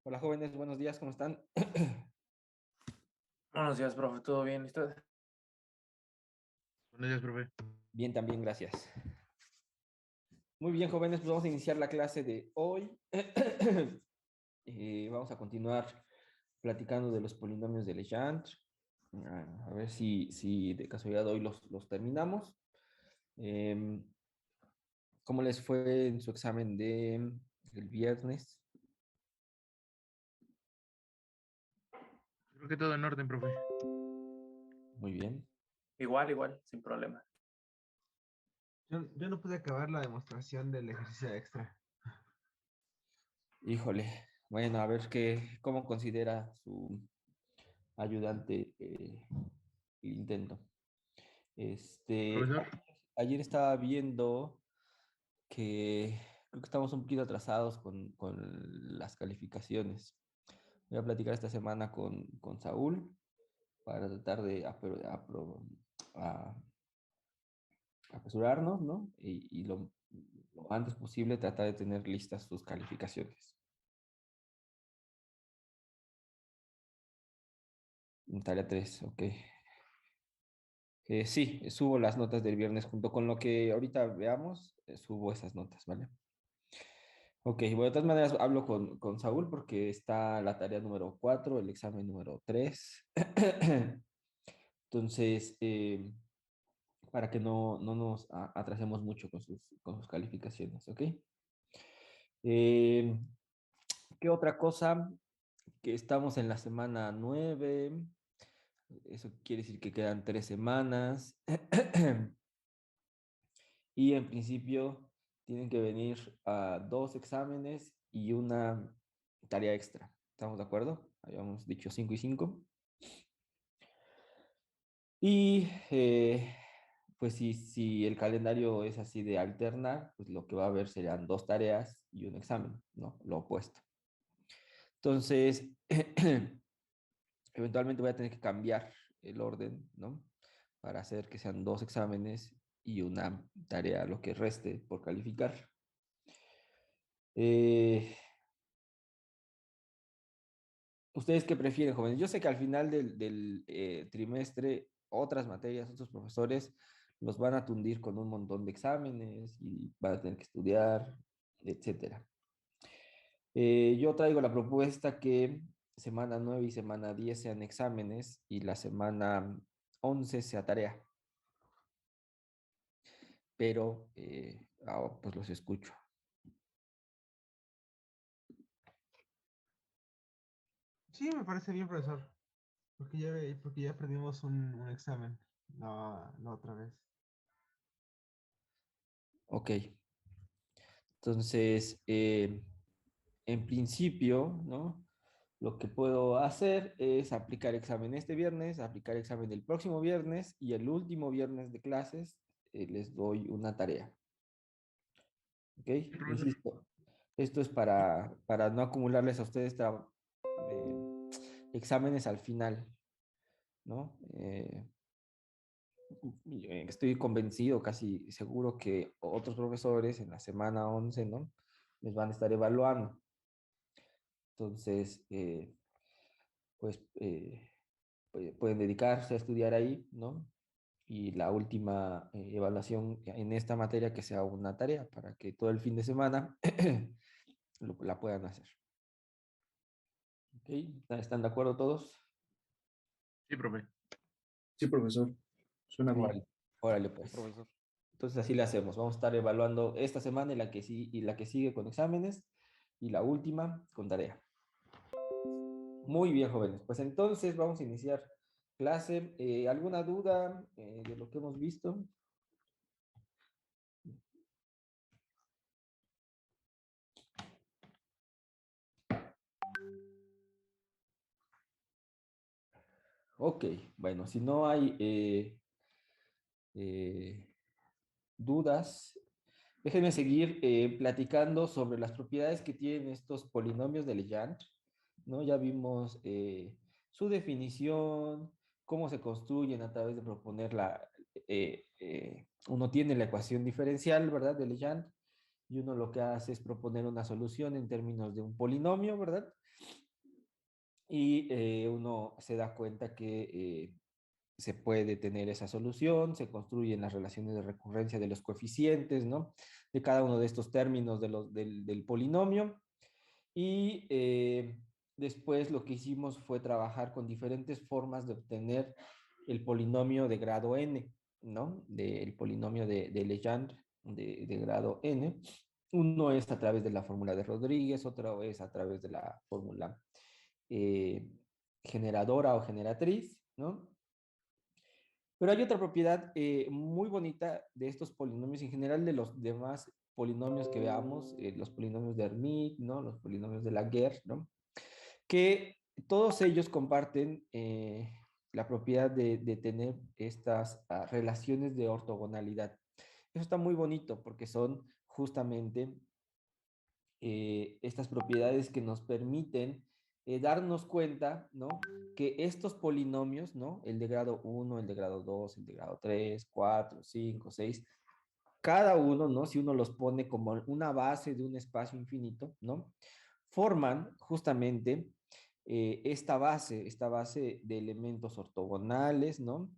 Hola jóvenes, buenos días, ¿cómo están? Buenos días, profe, ¿todo bien? ¿Y usted? Buenos días, profe. Bien, también, gracias. Muy bien, jóvenes, pues vamos a iniciar la clase de hoy. Vamos a continuar platicando de los polinomios de Legendre. A ver si de casualidad hoy los terminamos. Em, ¿Cómo les fue en su examen del viernes? Creo que todo en orden, profe. Muy bien. Igual, sin problema. Yo no pude acabar la demostración del ejercicio extra. Híjole, bueno, a ver cómo considera su ayudante el intento. Profesor, Ayer estaba viendo que creo que estamos un poquito atrasados con las calificaciones. Voy a platicar esta semana con Saúl para tratar de a- apresurarnos, ¿no? Y lo antes posible tratar de tener listas sus calificaciones. Tarea 3, ok. Sí, subo las notas del viernes junto con lo que ahorita veamos, subo esas notas, ¿vale? Ok, bueno, de todas maneras hablo con Saúl porque está la tarea número 4, el examen número 3. Entonces, para que no nos atrasemos mucho con sus calificaciones, ¿ok? Eh, ¿Qué otra cosa? Que estamos en la semana 9. Eso quiere decir que quedan 3 semanas. Y en principio tienen que venir a 2 exámenes y una tarea extra. ¿Estamos de acuerdo? Habíamos dicho 5 y 5. Y pues si el calendario es así de alternar, pues lo que va a haber serán 2 tareas y un examen, ¿no? Lo opuesto. Entonces, eventualmente voy a tener que cambiar el orden, ¿no? Para hacer que sean 2 exámenes y una tarea, lo que reste por calificar. Eh, ¿Ustedes qué prefieren, jóvenes? Yo sé que al final del trimestre, otras materias, otros profesores los van a tundir con un montón de exámenes y van a tener que estudiar, etcétera. Yo traigo la propuesta que semana 9 y semana 10 sean exámenes y la semana 11 sea tarea. Pero, pues los escucho. Sí, me parece bien, profesor. Porque ya aprendimos un examen. No, no otra vez. Ok. Entonces, en principio, ¿no? Lo que puedo hacer es aplicar examen este viernes, aplicar examen el próximo viernes y el último viernes de clases les doy una tarea. ¿Ok? sí, profesor. Insisto, esto es para no acumularles a ustedes exámenes al final, ¿no? Estoy convencido, casi seguro que otros profesores en la semana 11, ¿no? Les van a estar evaluando. Entonces, pues pueden dedicarse a estudiar ahí, ¿no? Y la última evaluación en esta materia que sea una tarea para que todo el fin de semana la puedan hacer. ¿Ok? ¿Están de acuerdo todos? Sí, profe. Sí, profesor. Suena bien. Órale, órale, pues. Profesor. Entonces así le hacemos. Vamos a estar evaluando esta semana y la que sigue con exámenes y la última con tarea. Muy bien, jóvenes. Pues entonces vamos a iniciar clase. ¿Alguna duda de lo que hemos visto? Ok, bueno, si no hay eh, dudas, déjenme seguir platicando sobre las propiedades que tienen estos polinomios de Legendre, ¿no? Ya vimos su definición, cómo se construyen a través de proponer uno tiene la ecuación diferencial, ¿verdad? De Legendre, y uno lo que hace es proponer una solución en términos de un polinomio, ¿verdad? y uno se da cuenta que se puede tener esa solución, se construyen las relaciones de recurrencia de los coeficientes, ¿no? De cada uno de estos términos del polinomio. Y después lo que hicimos fue trabajar con diferentes formas de obtener el polinomio de grado n, ¿no? El polinomio de Legendre de grado n. Uno es a través de la fórmula de Rodríguez, otro es a través de la fórmula eh, generadora o generatriz, ¿no? Pero hay otra propiedad muy bonita de estos polinomios, en general de los demás polinomios que veamos, los polinomios de Hermite, ¿no? Los polinomios de Laguerre, ¿no? Que todos ellos comparten la propiedad de tener estas relaciones de ortogonalidad. Eso está muy bonito porque son justamente estas propiedades que nos permiten darnos cuenta, ¿no? Que estos polinomios, ¿no? El de grado 1, el de grado 2, el de grado 3, 4, 5, 6, cada uno, ¿no? Si uno los pone como una base de un espacio infinito, ¿no? Forman justamente esta base de elementos ortogonales, ¿no?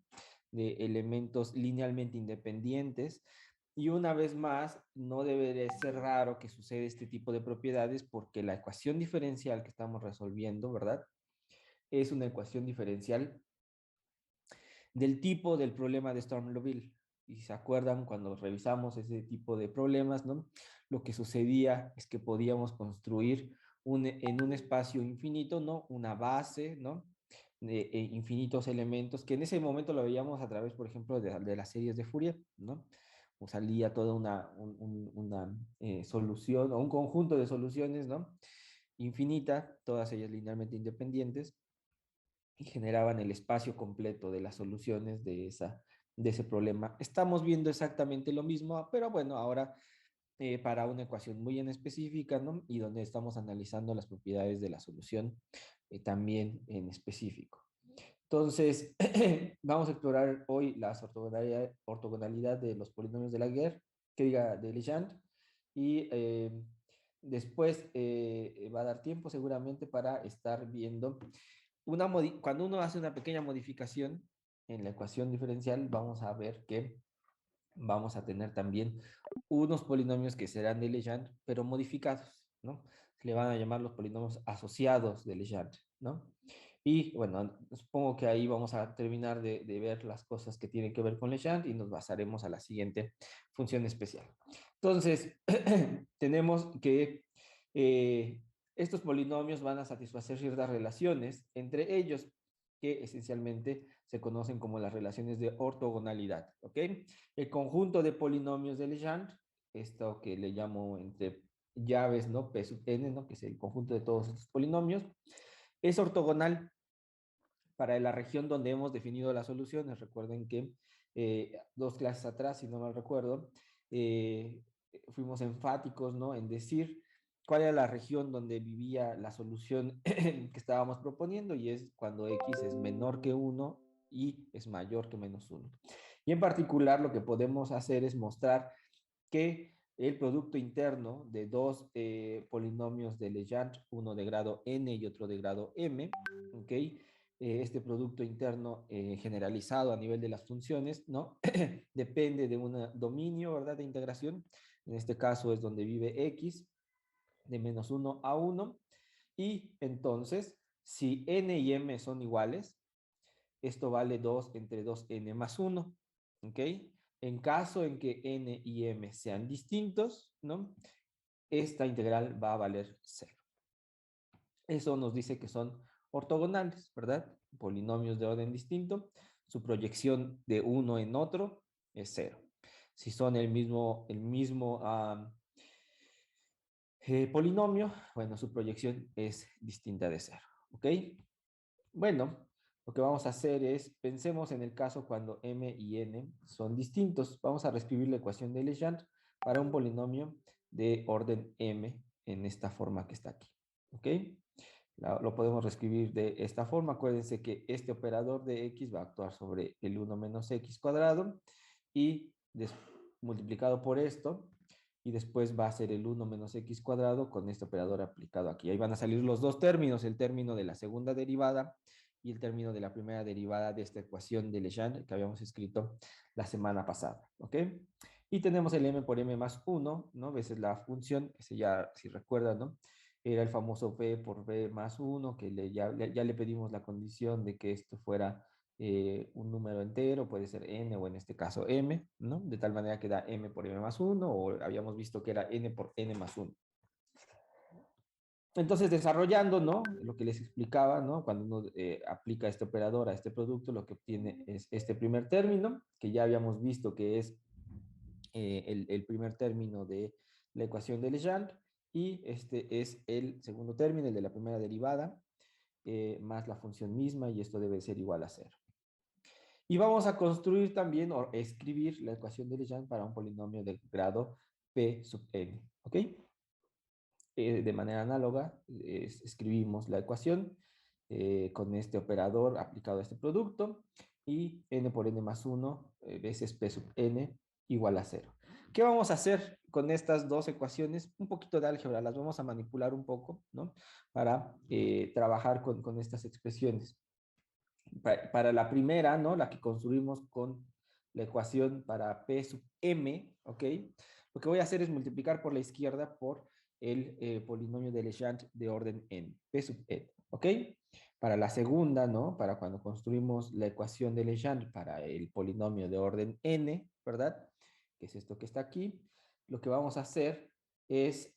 De elementos linealmente independientes. Y una vez más, no debe de ser raro que suceda este tipo de propiedades porque la ecuación diferencial que estamos resolviendo, ¿verdad? Es una ecuación diferencial del tipo del problema de Sturm-Liouville. Y se acuerdan cuando revisamos ese tipo de problemas, ¿no? Lo que sucedía es que podíamos construir en un espacio infinito, ¿no? Una base, ¿no? De infinitos elementos, que en ese momento lo veíamos a través, por ejemplo, de las series de Fourier, ¿no? O salía toda una solución o un conjunto de soluciones, ¿no? Infinita, todas ellas linealmente independientes, y generaban el espacio completo de las soluciones de ese problema. Estamos viendo exactamente lo mismo, pero bueno, ahora para una ecuación muy en específica, ¿no? Y donde estamos analizando las propiedades de la solución también en específico. Entonces, vamos a explorar hoy la ortogonalidad de los polinomios de Laguerre, que diga de Legendre, y después va a dar tiempo seguramente para estar viendo cuando uno hace una pequeña modificación en la ecuación diferencial, vamos a ver que vamos a tener también unos polinomios que serán de Legendre, pero modificados, ¿no? Se le van a llamar los polinomios asociados de Legendre, ¿no? Y bueno, supongo que ahí vamos a terminar de ver las cosas que tienen que ver con Legendre y nos basaremos a la siguiente función especial. Entonces, tenemos que estos polinomios van a satisfacer ciertas relaciones entre ellos, que esencialmente se conocen como las relaciones de ortogonalidad, ¿ok? El conjunto de polinomios de Legendre, esto que le llamo entre llaves, ¿no? P sub n, ¿no? Que es el conjunto de todos estos polinomios, es ortogonal para la región donde hemos definido las soluciones. Recuerden que 2 clases atrás, si no mal recuerdo, fuimos enfáticos, ¿no? En decir cuál era la región donde vivía la solución que estábamos proponiendo, y es cuando x es menor que 1 y es mayor que -1. Y en particular lo que podemos hacer es mostrar que el producto interno de dos polinomios de Legendre, uno de grado n y otro de grado m, ¿ok? Este producto interno generalizado a nivel de las funciones, ¿no? Depende de un dominio, ¿verdad? De integración. En este caso es donde vive x, de -1 a 1. Y entonces, si n y m son iguales, esto vale 2 entre 2n más 1, ¿ok? En caso en que n y m sean distintos, ¿no? Esta integral va a valer 0. Eso nos dice que son ortogonales, ¿verdad? Polinomios de orden distinto, su proyección de uno en otro es 0. Si son el mismo polinomio, bueno, su proyección es distinta de 0, ¿ok? Bueno, lo que vamos a hacer es, pensemos en el caso cuando m y n son distintos. Vamos a reescribir la ecuación de Legendre para un polinomio de orden m en esta forma que está aquí. ¿Ok? Lo podemos reescribir de esta forma. Acuérdense que este operador de x va a actuar sobre el 1 menos x cuadrado y multiplicado por esto y después va a ser el 1 menos x cuadrado con este operador aplicado aquí. Ahí van a salir los dos términos, el término de la segunda derivada y el término de la primera derivada de esta ecuación de Legendre que habíamos escrito la semana pasada, ¿ok? Y tenemos el m por m más 1, ¿no? Veces la función, ese ya, si recuerdan, ¿no? Era el famoso p por b más 1, que ya le pedimos la condición de que esto fuera un número entero, puede ser n o en este caso m, ¿no? De tal manera que da m por m más 1, o habíamos visto que era n por n más 1. Entonces, desarrollando, ¿no? Lo que les explicaba, ¿no? Cuando uno aplica este operador a este producto, lo que obtiene es este primer término, que ya habíamos visto que es el primer término de la ecuación de Legendre, y este es el segundo término, el de la primera derivada, más la función misma, y esto debe ser igual a 0. Y vamos a construir también o escribir la ecuación de Legendre para un polinomio de grado p sub n, ¿ok? De manera análoga, escribimos la ecuación con este operador aplicado a este producto, y n por n más 1 veces p sub n igual a 0. ¿Qué vamos a hacer con estas dos ecuaciones? Un poquito de álgebra, las vamos a manipular un poco, ¿no? Para trabajar con estas expresiones. Para la primera, ¿no? La que construimos con la ecuación para p sub m, ¿ok? Lo que voy a hacer es multiplicar por la izquierda por el polinomio de Legendre de orden n, p sub n, ¿ok? Para la segunda, ¿no? Para cuando construimos la ecuación de Legendre para el polinomio de orden n, ¿verdad? Que es esto que está aquí. Lo que vamos a hacer es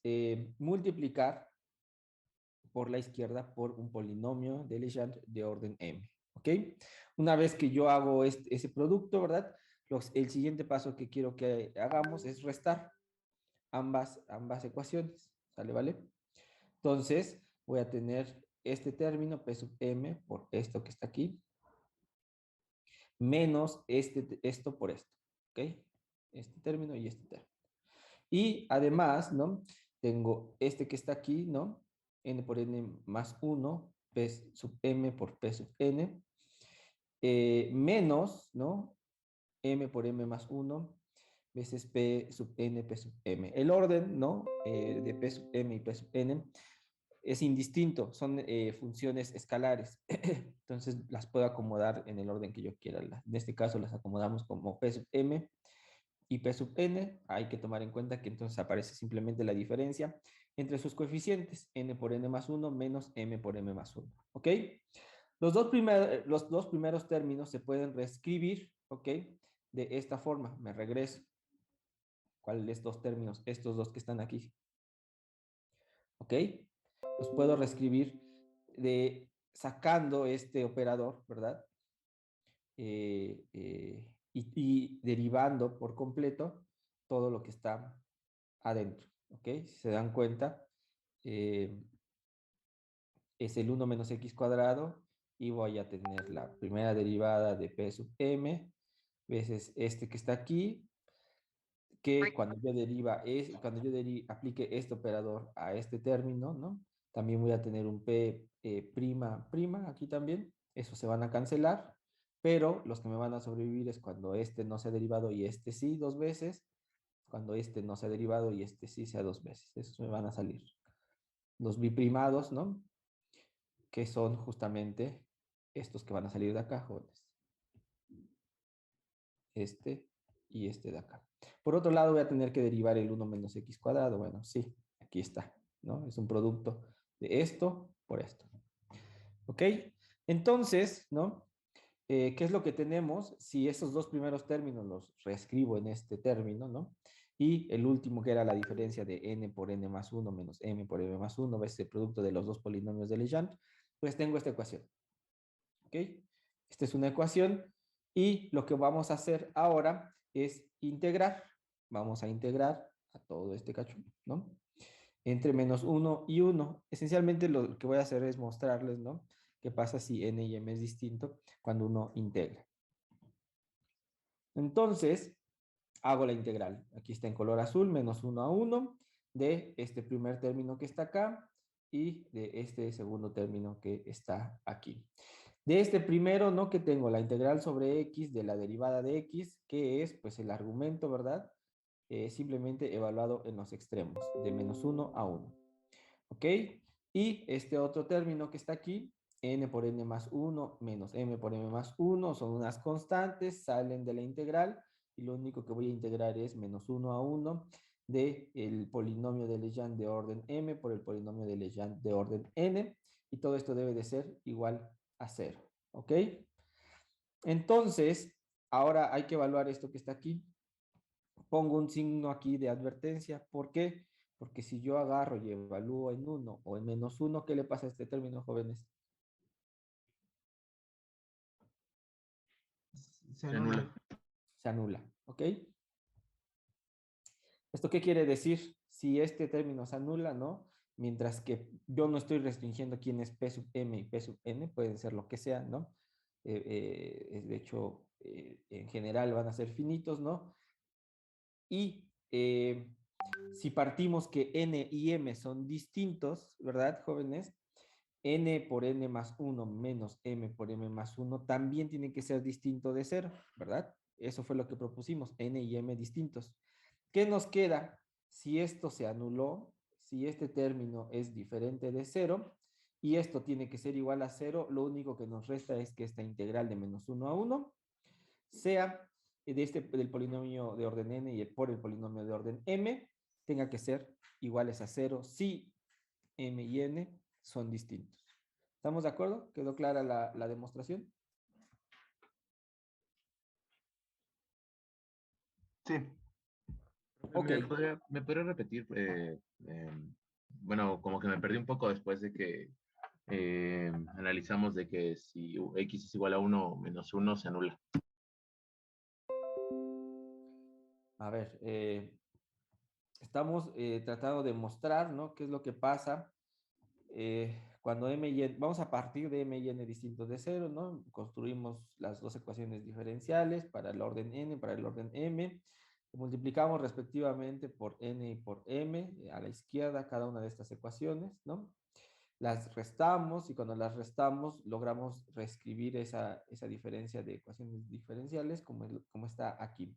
multiplicar por la izquierda por un polinomio de Legendre de orden m, ¿ok? Una vez que yo hago ese producto, ¿verdad? El siguiente paso que quiero que hagamos es restar ambas ecuaciones, ¿sale? ¿Vale? Entonces, voy a tener este término, p sub m, por esto que está aquí, menos esto por esto, ¿ok? Este término y este término. Y además, ¿no? Tengo este que está aquí, ¿no? N por n más 1, p sub m por p sub n, menos, ¿no? M por m más 1 veces p sub n, p sub m. El orden, ¿no? De p sub m y p sub n es indistinto, son funciones escalares. Entonces las puedo acomodar en el orden que yo quiera. En este caso las acomodamos como p sub m y p sub n. Hay que tomar en cuenta que entonces aparece simplemente la diferencia entre sus coeficientes, n por n más 1 menos m por m más 1. ¿Ok? Los dos primeros términos se pueden reescribir, ¿ok? De esta forma. Me regreso. ¿Cuáles de estos términos? Estos dos que están aquí. ¿Ok? Los puedo reescribir sacando este operador, ¿verdad? Y derivando por completo todo lo que está adentro, ¿ok? Si se dan cuenta, es el 1 menos x cuadrado, y voy a tener la primera derivada de p sub m veces este que está aquí, que cuando yo aplique este operador a este término, ¿no? También voy a tener un p prima aquí también. Esos se van a cancelar, pero los que me van a sobrevivir es cuando este no sea derivado y este sí 2 veces, cuando este no sea derivado y este sí sea 2 veces. Esos me van a salir. Los biprimados, ¿no? Que son justamente estos que van a salir de acá, jóvenes. Este y este de acá. Por otro lado, voy a tener que derivar el 1 menos x cuadrado. Bueno, sí, aquí está, ¿no? Es un producto de esto por esto. ¿Ok? Entonces, ¿no? ¿Qué es lo que tenemos? Si esos dos primeros términos los reescribo en este término, ¿no? Y el último, que era la diferencia de n por n más 1 menos m por m más 1, es el producto de los dos polinomios de Legendre, pues tengo esta ecuación. ¿Ok? Esta es una ecuación, y lo que vamos a hacer ahora es integrar. Vamos a integrar a todo este cacho, ¿no? Entre menos 1 y 1. Esencialmente lo que voy a hacer es mostrarles, ¿no? ¿Qué pasa si n y m es distinto cuando uno integra? Entonces, hago la integral. Aquí está en color azul, menos 1 a 1, de este primer término que está acá y de este segundo término que está aquí. De este primero, ¿no? Que tengo la integral sobre x de la derivada de x, que es, pues, el argumento, ¿verdad? simplemente evaluado en los extremos, de menos 1 a 1. ¿Ok? Y este otro término que está aquí, n por n más 1 menos m por m más 1, son unas constantes, salen de la integral, y lo único que voy a integrar es menos 1 a 1 del polinomio de Legendre de orden m por el polinomio de Legendre de orden n, y todo esto debe de ser igual a 0. ¿Ok? Entonces, ahora hay que evaluar esto que está aquí. Pongo un signo aquí de advertencia. ¿Por qué? Porque si yo agarro y evalúo en 1 o en menos 1, ¿qué le pasa a este término, jóvenes? Se Se anula. anula. Se anula. ¿Ok? ¿Esto qué quiere decir? Si este término se anula, ¿no? Mientras que yo no estoy restringiendo quién es P sub m y P sub n, pueden ser lo que sea, ¿no? De hecho, en general van a ser finitos, ¿no? Y si partimos que n y m son distintos, ¿verdad, jóvenes? N por n más 1 menos m por m más 1 también tiene que ser distinto de 0, ¿verdad? Eso fue lo que propusimos, n y m distintos. ¿Qué nos queda si esto se anuló? Si este término es diferente de 0 y esto tiene que ser igual a 0, lo único que nos resta es que esta integral de menos 1 a 1 sea del polinomio de orden n y por el polinomio de orden m tenga que ser iguales a 0 si m y n son distintos. ¿Estamos de acuerdo? ¿Quedó clara la demostración? Sí. Ok. ¿Me podría repetir? Bueno, como que me perdí un poco después de que analizamos de que si x es igual a 1 menos 1 se anula. A ver, estamos tratando de mostrar, ¿no? ¿Qué es lo que pasa cuando m y n, vamos a partir de m y n distintos de 0, ¿no? Construimos las dos ecuaciones diferenciales para el orden n, para el orden m. Multiplicamos respectivamente por n y por m a la izquierda cada una de estas ecuaciones, ¿no? Las restamos y cuando las restamos logramos reescribir esa diferencia de ecuaciones diferenciales como está aquí.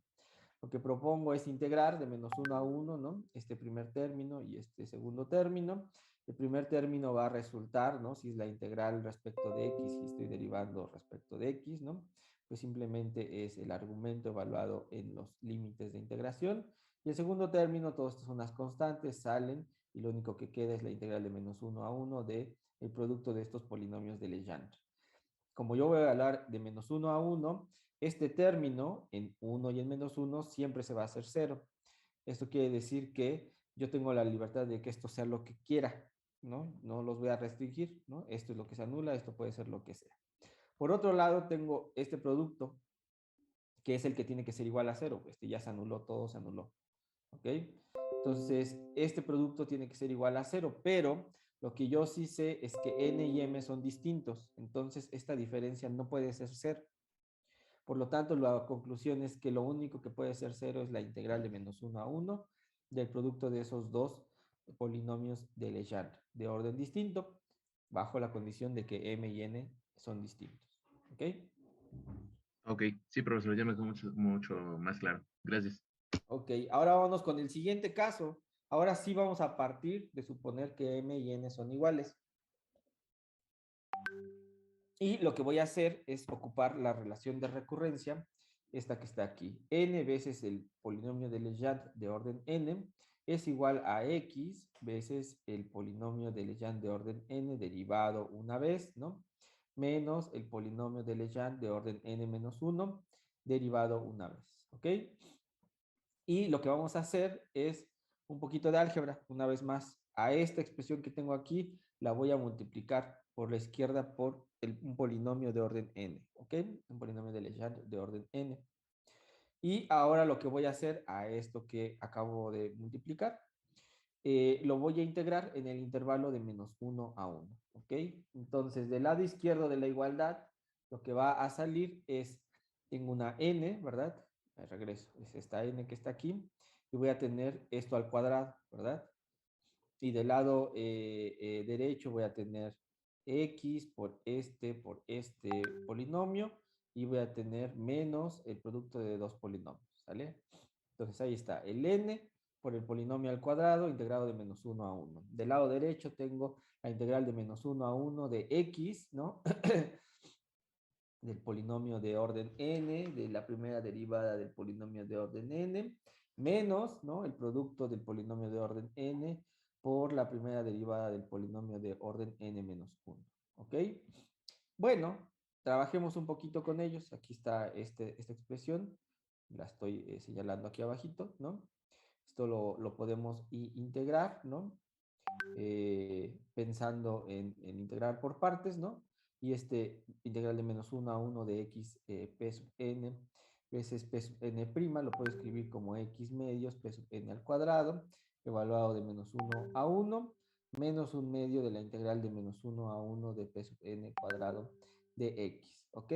Lo que propongo es integrar de menos 1 a 1, ¿no? Este primer término y este segundo término. El primer término va a resultar, ¿no? Si es la integral respecto de x y estoy derivando respecto de x, ¿no? Pues simplemente es el argumento evaluado en los límites de integración. Y el segundo término, todas estas son unas constantes, salen y lo único que queda es la integral de menos 1 a 1 de el producto de estos polinomios de Legendre. Como yo voy a hablar de menos 1 a 1, este término en 1 y en menos 1 siempre se va a hacer 0. Esto quiere decir que yo tengo la libertad de que esto sea lo que quiera, ¿no? No los voy a restringir, ¿no? Esto es lo que se anula, esto puede ser lo que sea. Por otro lado, tengo este producto, que es el que tiene que ser igual a 0. Este ya se anuló, todo se anuló. ¿Ok? Entonces, este producto tiene que ser igual a 0, pero lo que yo sí sé es que n y m son distintos. Entonces, esta diferencia no puede ser 0. Por lo tanto, la conclusión es que lo único que puede ser 0 es la integral de menos 1 a 1 del producto de esos dos polinomios de Legendre de orden distinto, bajo la condición de que m y n son distintos. ¿Ok? Ok, sí, profesor, ya me quedó mucho más claro. Gracias. Ok, ahora vamos con el siguiente caso. Ahora sí vamos a partir de suponer que m y n son iguales. Y lo que voy a hacer es ocupar la relación de recurrencia, esta que está aquí. N veces el polinomio de Legendre de orden n es igual a x veces el polinomio de Legendre de orden n derivado una vez, ¿no? Menos el polinomio de Legendre de orden n menos 1 derivado una vez, ¿ok? Y lo que vamos a hacer es un poquito de álgebra, una vez más. A esta expresión que tengo aquí la voy a multiplicar por la izquierda por un polinomio de orden n, ¿ok? Un polinomio de Legendre de orden n. Y ahora lo que voy a hacer a esto que acabo de multiplicar, lo voy a integrar en el intervalo de menos 1 a 1, ¿ok? Entonces, del lado izquierdo de la igualdad, lo que va a salir es, tengo una n, ¿verdad? Regreso, es esta n que está aquí, y voy a tener esto al cuadrado, ¿verdad? Y del lado derecho voy a tener x por este polinomio, y voy a tener menos el producto de dos polinomios, ¿sale? Entonces ahí está el n por el polinomio al cuadrado integrado de menos 1 a 1. Del lado derecho tengo la integral de menos 1 a 1 de x, ¿no? Del polinomio de orden n, de la primera derivada del polinomio de orden n, menos, ¿no? El producto del polinomio de orden n por la primera derivada del polinomio de orden n menos 1. ¿Ok? Bueno, trabajemos un poquito con ellos. Aquí está esta expresión. La estoy señalando aquí abajito, ¿no? Esto lo podemos integrar, ¿no? Pensando en integrar por partes, ¿no? Y este integral de menos 1 a 1 de x p sub n veces p sub n prima, lo puedo escribir como x medios p sub n al cuadrado, evaluado de menos 1 a 1, menos un medio de la integral de menos 1 a 1 de p sub n cuadrado de x, ¿ok?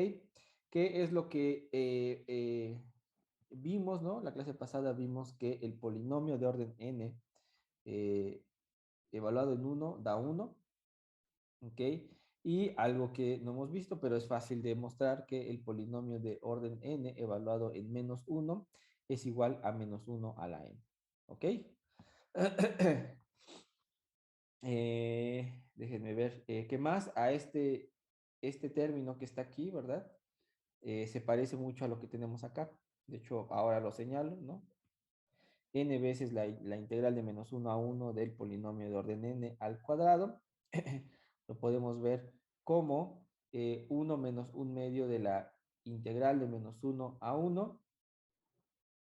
¿Qué es lo que vimos, ¿no? La clase pasada vimos que el polinomio de orden n eh, evaluado en 1 da 1, ¿ok? Y algo que no hemos visto, pero es fácil de demostrar, que el polinomio de orden n evaluado en menos 1 es igual a menos 1 a la n, ¿ok? Déjenme ver, ¿qué más? A este término que está aquí, ¿verdad? Se parece mucho a lo que tenemos acá. De hecho, ahora lo señalo, ¿no? N veces la integral de menos 1 a 1 del polinomio de orden n al cuadrado. Lo podemos ver como 1 menos un medio de la integral de menos 1 a 1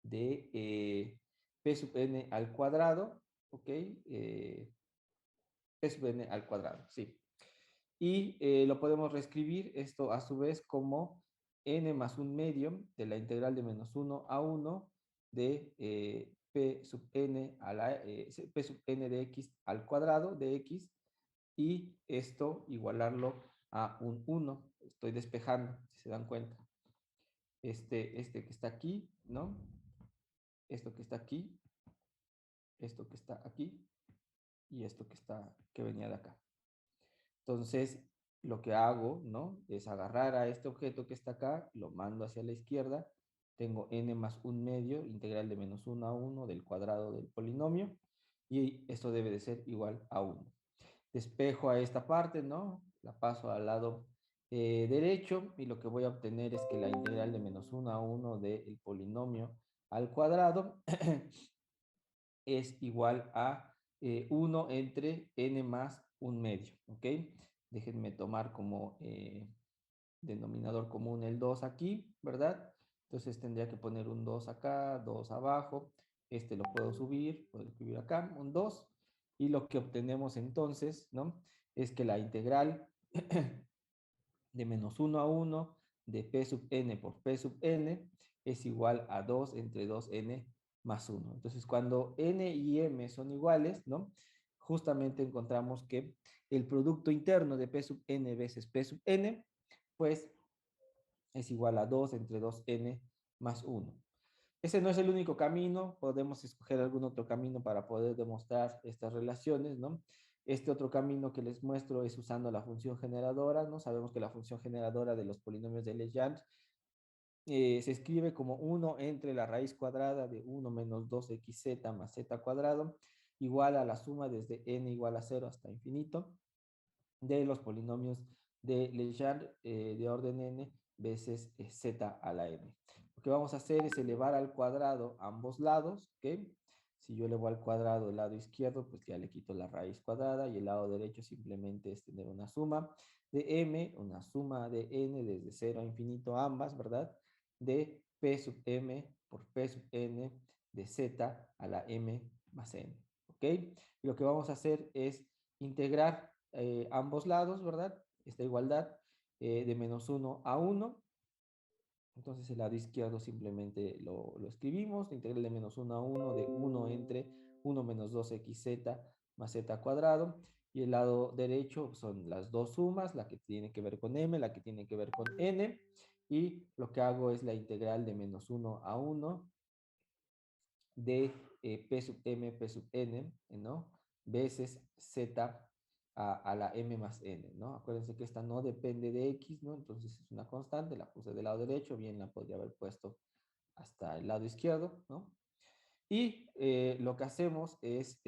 de p sub n al cuadrado, ¿ok? P sub n al cuadrado, sí. Y lo podemos reescribir esto a su vez como n más un medio de la integral de menos 1 a 1 de p sub n a la p sub n de x al cuadrado de x, y esto igualarlo a un 1. Estoy despejando, si se dan cuenta. Este que está aquí, ¿no? Esto que está aquí, esto que está aquí, y esto que venía de acá. Entonces, lo que hago, ¿no? Es agarrar a este objeto que está acá, lo mando hacia la izquierda, tengo n más un medio, integral de menos 1 a 1 del cuadrado del polinomio, y esto debe de ser igual a 1. Despejo a esta parte, ¿no? La paso al lado derecho, y lo que voy a obtener es que la integral de menos 1 a 1 del polinomio al cuadrado es igual a 1 entre n más un medio, ¿ok? Déjenme tomar como denominador común el 2 aquí, ¿verdad? Entonces tendría que poner un 2 acá, 2 abajo. Este lo puedo subir, puedo escribir acá, un 2. Y lo que obtenemos entonces, ¿no? Es que la integral de menos 1 a 1 de p sub n por p sub n es igual a 2 entre 2n más 1. Entonces, cuando n y m son iguales, ¿no? Justamente encontramos que el producto interno de p sub n veces p sub n, pues es igual a 2 entre 2n más 1. Ese no es el único camino, podemos escoger algún otro camino para poder demostrar estas relaciones, ¿no? Este otro camino que les muestro es usando la función generadora, ¿no? Sabemos que la función generadora de los polinomios de Legendre se escribe como 1 entre la raíz cuadrada de 1 menos 2xz más z cuadrado, igual a la suma desde n igual a 0 hasta infinito de los polinomios de Legendre de orden n veces z a la n. Lo que vamos a hacer es elevar al cuadrado ambos lados, ¿ok? Si yo elevo al cuadrado el lado izquierdo, pues ya le quito la raíz cuadrada, y el lado derecho simplemente es tener una suma de m, una suma de n desde 0 a infinito ambas, ¿verdad? De p sub m por p sub n de z a la m más n, ¿ok? Y lo que vamos a hacer es integrar ambos lados, ¿verdad? Esta igualdad de menos 1 a 1. Entonces el lado izquierdo simplemente lo escribimos, la integral de menos 1 a 1 de 1 entre 1 menos 2xz más z cuadrado, y el lado derecho son las dos sumas, la que tiene que ver con m, la que tiene que ver con n, y lo que hago es la integral de menos 1 a 1 de p sub m, p sub n, ¿no? Veces z a la m más n, ¿no? Acuérdense que esta no depende de x, ¿no? Entonces es una constante, la puse del lado derecho, bien la podría haber puesto hasta el lado izquierdo, ¿no? Y lo que hacemos es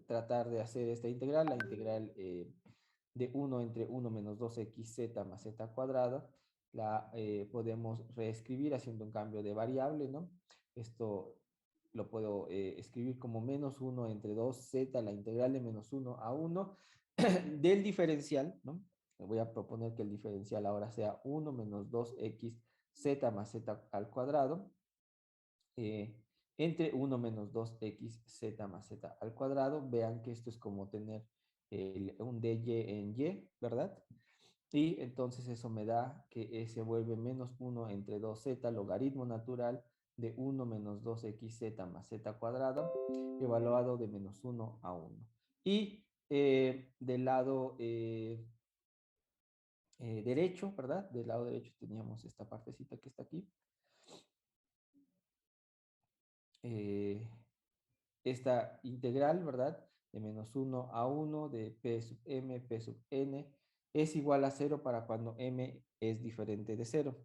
tratar de hacer esta integral, la integral de 1 entre 1 menos 2xz más z cuadrada, la podemos reescribir haciendo un cambio de variable, ¿no? Esto lo puedo escribir como menos 1 entre 2z, la integral de menos 1 a 1 del diferencial, ¿no? Voy a proponer que el diferencial ahora sea 1 menos 2xz más z al cuadrado, entre 1 menos 2xz más z al cuadrado. Vean que esto es como tener un dy en y, ¿verdad? Y entonces eso me da que se vuelve menos 1 entre 2z, logaritmo natural de 1 menos 2xz más z cuadrado, evaluado de menos 1 a 1. Y del lado derecho, ¿verdad? Del lado derecho teníamos esta partecita que está aquí. Esta integral, ¿verdad? De menos 1 a 1 de p sub m, p sub n, es igual a 0 para cuando m es diferente de 0.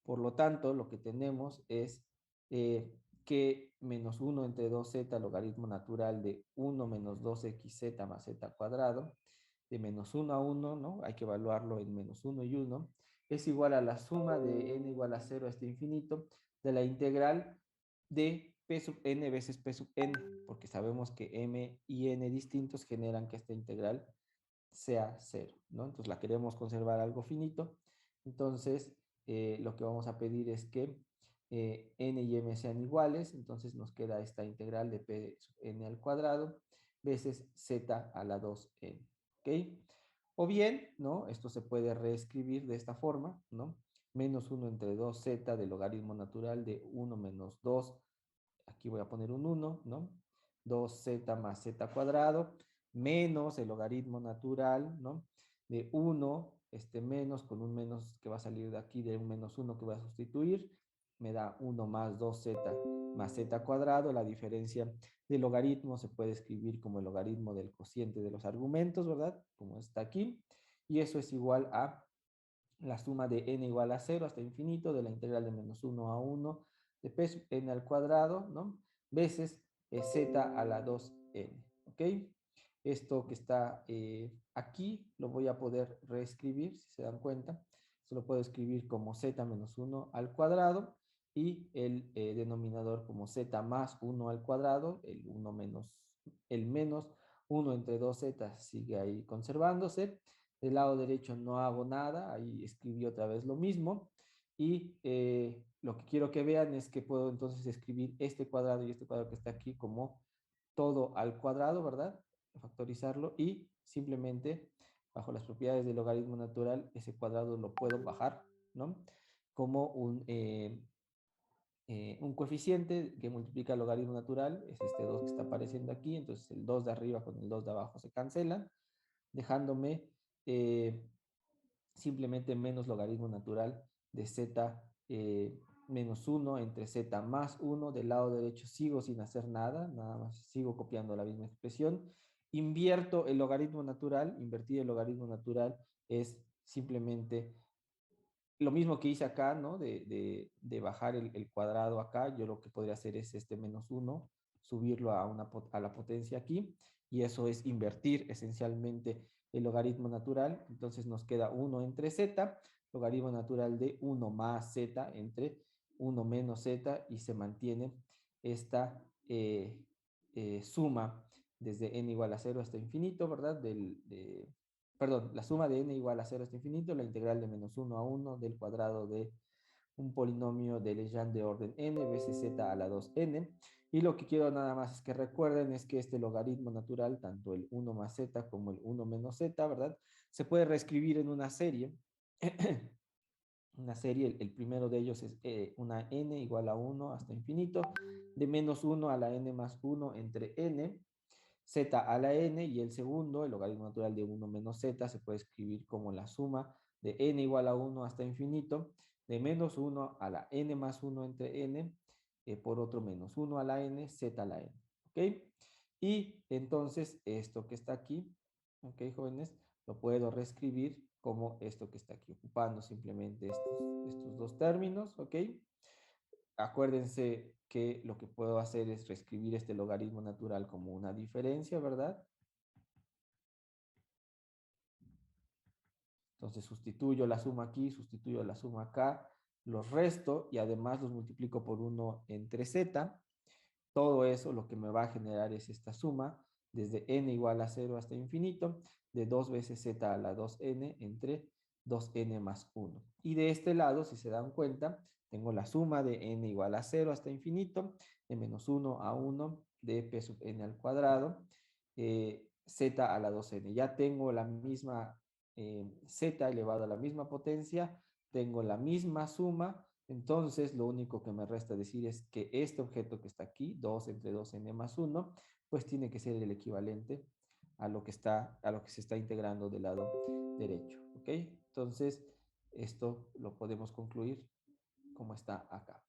Por lo tanto, lo que tenemos es que menos 1 entre 2z, logaritmo natural de 1 menos 2xz más z cuadrado, de menos 1 a 1, ¿no? Hay que evaluarlo en menos 1 y 1, es igual a la suma de n igual a 0 hasta infinito de la integral de p sub n veces p sub n, porque sabemos que m y n distintos generan que esta integral sea 0, ¿no? Entonces la queremos conservar algo finito, entonces lo que vamos a pedir es que n y m sean iguales, entonces nos queda esta integral de p sub n al cuadrado veces z a la 2n, ¿ok? O bien, ¿no? Esto se puede reescribir de esta forma, ¿no? Menos 1 entre 2z del logaritmo natural de 1 menos 2, aquí voy a poner un 1, ¿no? 2z más z cuadrado, menos el logaritmo natural, ¿no? De 1, este menos con un menos que va a salir de aquí, de un menos 1 que voy a sustituir, me da 1 más 2z más z cuadrado. La diferencia del logaritmo se puede escribir como el logaritmo del cociente de los argumentos, ¿verdad? Como está aquí. Y eso es igual a la suma de n igual a 0 hasta infinito de la integral de menos 1 a 1 de p sub n al cuadrado, ¿no? Veces z a la 2n, ¿ok? Esto que está aquí lo voy a poder reescribir, si se dan cuenta. Se lo puedo escribir como z menos 1 al cuadrado y el denominador como z más 1 al cuadrado, el menos 1 entre 2z sigue ahí conservándose. Del lado derecho no hago nada, ahí escribí otra vez lo mismo. Y lo que quiero que vean es que puedo entonces escribir este cuadrado y este cuadrado que está aquí como todo al cuadrado, ¿verdad? Factorizarlo y simplemente bajo las propiedades del logaritmo natural ese cuadrado lo puedo bajar, ¿no? Como un coeficiente que multiplica el logaritmo natural, es este 2 que está apareciendo aquí, entonces el 2 de arriba con el 2 de abajo se cancelan, dejándome simplemente menos logaritmo natural de z menos 1 entre z más 1. Del lado derecho sigo sin hacer nada, nada más sigo copiando la misma expresión. Invierto el logaritmo natural, invertir el logaritmo natural es simplemente lo mismo que hice acá, ¿no? De bajar el cuadrado acá, yo lo que podría hacer es este menos 1, subirlo a la potencia aquí, y eso es invertir esencialmente el logaritmo natural. Entonces nos queda 1 entre z, logaritmo natural de 1 más z entre 1 menos z, y se mantiene esta suma desde n igual a 0 hasta infinito, ¿verdad? Perdón, la suma de n igual a 0 hasta infinito, la integral de menos 1 a 1 del cuadrado de un polinomio de Legendre de orden n veces z a la 2n. Y lo que quiero nada más es que recuerden es que este logaritmo natural, tanto el 1 más z como el 1 menos z, ¿verdad? Se puede reescribir en una serie. Una serie, el primero de ellos es una n igual a 1 hasta infinito, de menos 1 a la n más 1 entre n, z a la n, y el segundo, el logaritmo natural de 1 menos z, se puede escribir como la suma de n igual a 1 hasta infinito, de menos 1 a la n más 1 entre n, por otro menos 1 a la n, z a la n, ¿ok? Y entonces esto que está aquí, ¿ok, jóvenes? Lo puedo reescribir como esto que está aquí, ocupando simplemente estos dos términos, ¿ok? Acuérdense que lo que puedo hacer es reescribir este logaritmo natural como una diferencia, ¿verdad? Entonces sustituyo la suma aquí, sustituyo la suma acá, los resto y además los multiplico por 1 entre z. Todo eso lo que me va a generar es esta suma desde n igual a 0 hasta infinito de 2 veces z a la 2n entre 2n más 1. Y de este lado, si se dan cuenta, tengo la suma de n igual a 0 hasta infinito, de menos 1 a 1 de p sub n al cuadrado, z a la 2n. Ya tengo la misma z elevado a la misma potencia, tengo la misma suma, entonces lo único que me resta decir es que este objeto que está aquí, 2 entre 2n más 1, pues tiene que ser el equivalente a lo que se está integrando del lado derecho, ¿ok? Entonces, esto lo podemos concluir como está acá.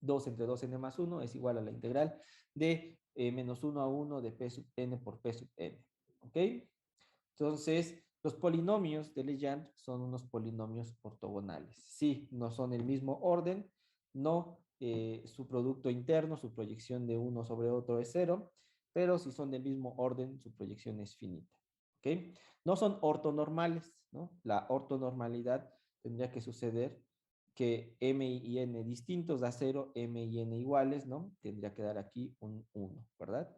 2 entre 2n más 1 es igual a la integral de menos 1 a 1 de p sub n por p sub n, ¿ok? Entonces, los polinomios de Legendre son unos polinomios ortogonales. Sí, no son el mismo orden, no su producto interno, su proyección de uno sobre otro es 0, pero si son del mismo orden, su proyección es finita. ¿Ok? No son ortonormales, ¿no? La ortonormalidad tendría que suceder que m y n distintos da 0, m y n iguales, ¿no? Tendría que dar aquí un 1, ¿verdad?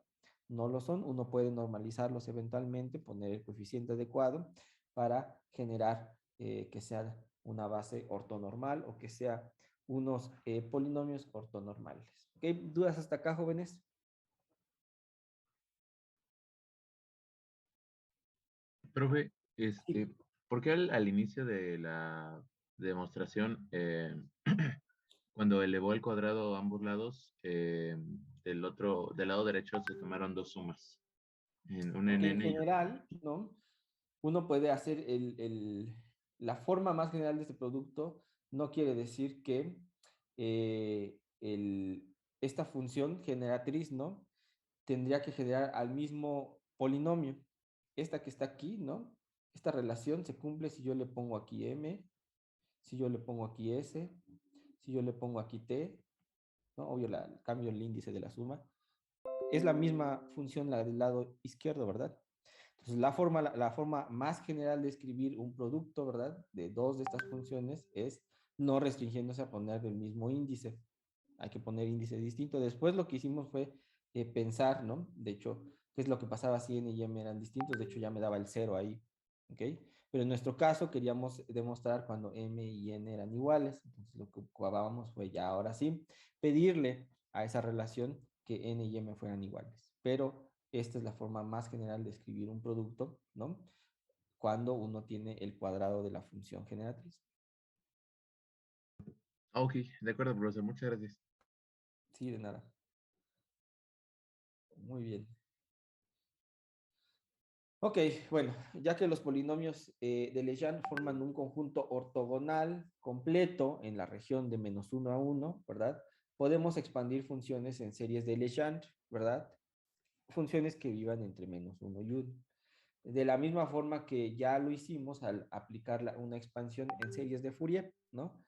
No lo son, uno puede normalizarlos eventualmente, poner el coeficiente adecuado para generar que sea una base ortonormal o que sea unos polinomios ortonormales. ¿Ok? ¿Dudas hasta acá, jóvenes? Profe, Sí. ¿por qué al inicio de la demostración, cuando elevó el cuadrado a ambos lados, del lado derecho se tomaron dos sumas, una en Porque en n y otra en general, h? ¿no? Uno puede hacer la forma más general de este producto, no quiere decir que esta función generatriz, ¿no? Tendría que generar al mismo polinomio. Esta que está aquí, ¿no? Esta relación se cumple si yo le pongo aquí m, si yo le pongo aquí s, si yo le pongo aquí t, ¿no? Obvio, cambio el índice de la suma. Es la misma función la del lado izquierdo, ¿verdad? Entonces, la forma más general de escribir un producto, ¿verdad? De dos de estas funciones es no restringiéndose a poner el mismo índice. Hay que poner índice distinto. Después lo que hicimos fue pensar, ¿no? De hecho, ¿qué es lo que pasaba si n y m eran distintos? De hecho, ya me daba el 0 ahí, ¿ok? Pero en nuestro caso queríamos demostrar cuando m y n eran iguales. Entonces, lo que ocupábamos fue ya ahora sí pedirle a esa relación que n y m fueran iguales. Pero esta es la forma más general de escribir un producto, ¿no? Cuando uno tiene el cuadrado de la función generatriz. Ah, ok, de acuerdo, profesor, muchas gracias. Sí, de nada. Muy bien. Ok, bueno, ya que los polinomios de Legendre forman un conjunto ortogonal completo en la región de menos 1 a 1, ¿verdad? Podemos expandir funciones en series de Legendre, ¿verdad? Funciones que vivan entre menos 1 y 1. De la misma forma que ya lo hicimos al aplicar una expansión en series de Fourier, ¿no?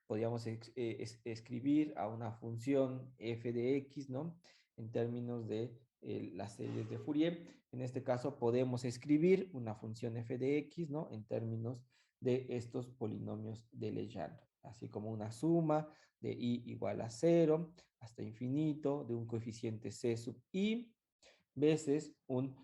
Podríamos escribir a una función f de x, ¿no? En términos de las series de Fourier. En este caso podemos escribir una función f de x, ¿no? En términos de estos polinomios de Legendre, así como una suma de i igual a 0 hasta infinito de un coeficiente c sub i veces un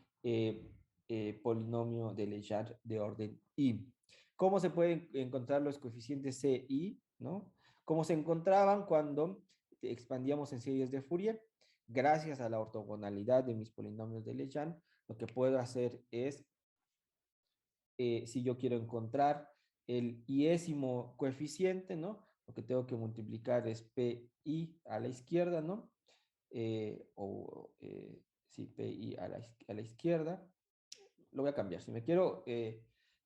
polinomio de Legendre de orden i. ¿Cómo se pueden encontrar los coeficientes c, i? ¿No? ¿Cómo se encontraban cuando expandíamos en series de Fourier? Gracias a la ortogonalidad de mis polinomios de Legendre, lo que puedo hacer es, si yo quiero encontrar el iésimo coeficiente, ¿no? Lo que tengo que multiplicar es pi a la izquierda, ¿no? Sí, pi a la izquierda. Lo voy a cambiar. Si me quiero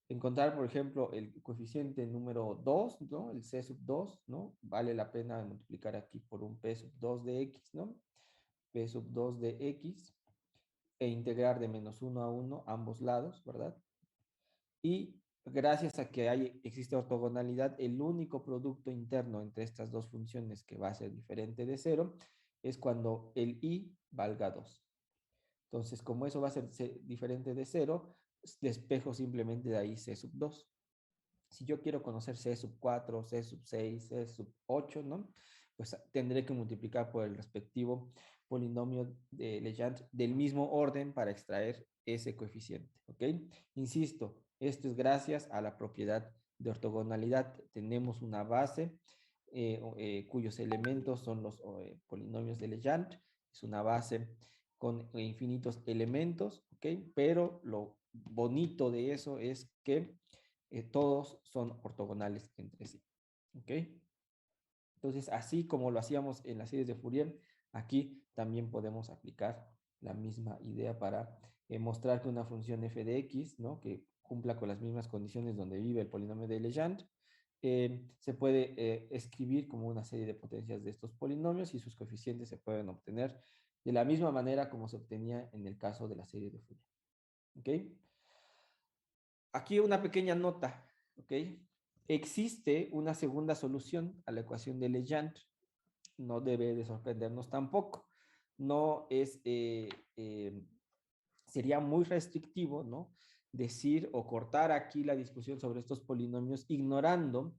encontrar, por ejemplo, el coeficiente número 2, ¿no? El c sub 2, ¿no? Vale la pena multiplicar aquí por un p sub 2 de x, ¿no? P sub 2 de x e integrar de menos 1 a 1 ambos lados, ¿verdad? Y gracias a que existe ortogonalidad, el único producto interno entre estas dos funciones que va a ser diferente de 0 es cuando el i valga 2. Entonces, como eso va a ser diferente de 0, despejo simplemente de ahí c sub 2. Si yo quiero conocer c sub 4, c sub 6, c sub 8, ¿no? Pues tendré que multiplicar por el respectivo polinomio de Legendre del mismo orden para extraer ese coeficiente, ¿ok? Insisto, esto es gracias a la propiedad de ortogonalidad. Tenemos una base cuyos elementos son los polinomios de Legendre. Es una base con infinitos elementos, ¿ok? Pero lo bonito de eso es que todos son ortogonales entre sí, ¿ok? Entonces, así como lo hacíamos en las series de Fourier, aquí también podemos aplicar la misma idea para mostrar que una función f de x, ¿no? Que cumpla con las mismas condiciones donde vive el polinomio de Legendre, se puede escribir como una serie de potencias de estos polinomios y sus coeficientes se pueden obtener de la misma manera como se obtenía en el caso de la serie de Fourier. ¿Ok? Aquí una pequeña nota. ¿Ok? Existe una segunda solución a la ecuación de Legendre. No debe de sorprendernos tampoco. No es, sería muy restrictivo, ¿no? Decir o cortar aquí la discusión sobre estos polinomios ignorando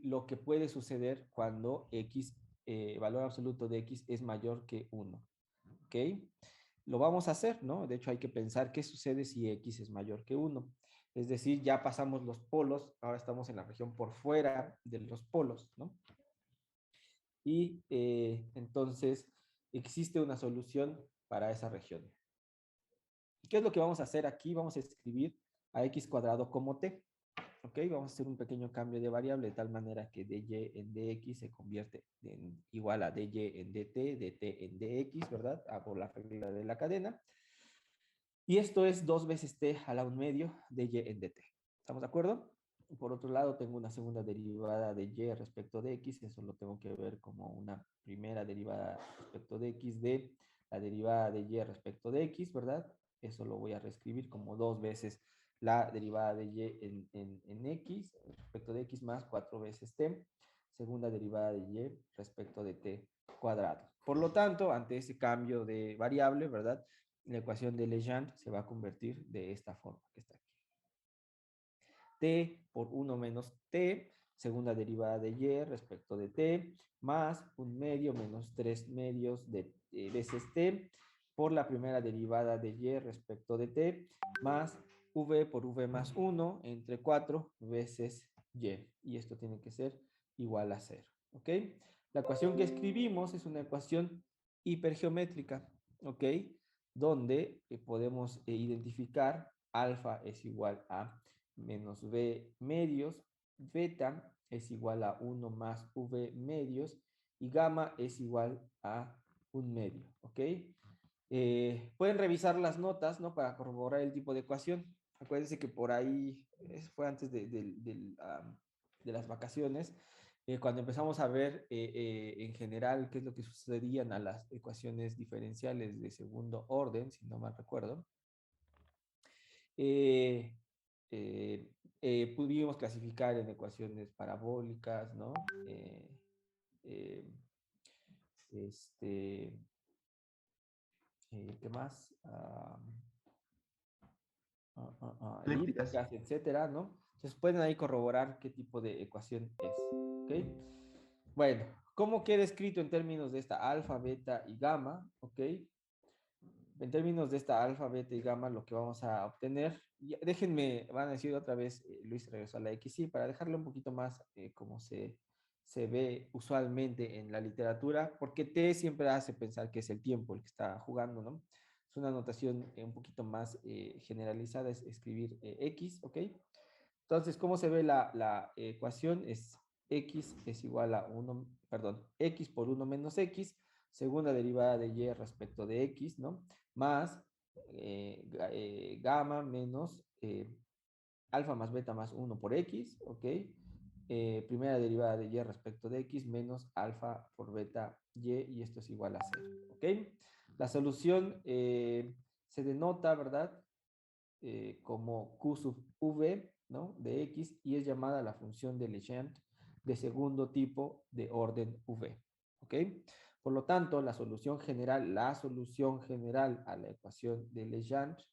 lo que puede suceder cuando x, valor absoluto de x es mayor que 1. ¿Ok? Lo vamos a hacer, ¿no? De hecho, hay que pensar qué sucede si x es mayor que 1. Es decir, ya pasamos los polos, ahora estamos en la región por fuera de los polos, ¿no? Y entonces existe una solución para esa región. ¿Qué es lo que vamos a hacer aquí? Vamos a escribir a x cuadrado como t. ¿Ok? Vamos a hacer un pequeño cambio de variable de tal manera que dy en dx se convierte en igual a dy en dt, dt en dx, ¿verdad? Por la regla de la cadena. Y esto es 2 veces t a la 1 medio de y en dt. ¿Estamos de acuerdo? Por otro lado, tengo una segunda derivada de y respecto de x. Eso lo tengo que ver como una primera derivada respecto de x de la derivada de y respecto de x, ¿verdad? Eso lo voy a reescribir como 2 veces la derivada de y en x respecto de x más 4 veces t. Segunda derivada de y respecto de t cuadrado. Por lo tanto, ante ese cambio de variable, ¿verdad? La ecuación de Legendre se va a convertir de esta forma que está aquí. T por 1 menos t, segunda derivada de y respecto de t, más 1 medio menos 3 medios de veces t, por la primera derivada de y respecto de t, más v por v más 1 entre 4 veces y. Y esto tiene que ser igual a 0. ¿Ok? La ecuación que escribimos es una ecuación hipergeométrica. ¿Ok? Donde podemos identificar alfa es igual a menos v medios, beta es igual a 1 más v medios y gamma es igual a 1 medio, ¿ok? Pueden revisar las notas, ¿no? Para corroborar el tipo de ecuación. Acuérdense que por ahí, fue antes de las vacaciones, cuando empezamos a ver en general qué es lo que sucedían a las ecuaciones diferenciales de segundo orden, si no mal recuerdo, pudimos clasificar en ecuaciones parabólicas, ¿no? Este, ¿qué más? Elípticas. Elípticas, etcétera, ¿no? Entonces pueden ahí corroborar qué tipo de ecuación es, ¿ok? Bueno, ¿cómo queda escrito en términos de esta alfa, beta y gamma? ¿Ok? En términos de esta alfa, beta y gamma, lo que vamos a obtener, déjenme, van a decir otra vez, Luis regresó a la XY, para dejarlo un poquito más como se ve usualmente en la literatura, porque T siempre hace pensar que es el tiempo el que está jugando, ¿no? Es una notación un poquito más generalizada, es escribir X, ¿ok? Entonces, ¿cómo se ve la ecuación? Es X es igual a 1, perdón, X por 1 menos X, segunda derivada de Y respecto de X, ¿no? Más gamma menos alfa más beta más 1 por X, ¿ok? Primera derivada de Y respecto de X menos alfa por beta y esto es igual a 0, ¿ok? La solución se denota, ¿verdad? Como Q sub V ¿no? De X y es llamada la función de Legendre de segundo tipo de orden V. ¿Ok? Por lo tanto, la solución general a la ecuación de Legendre,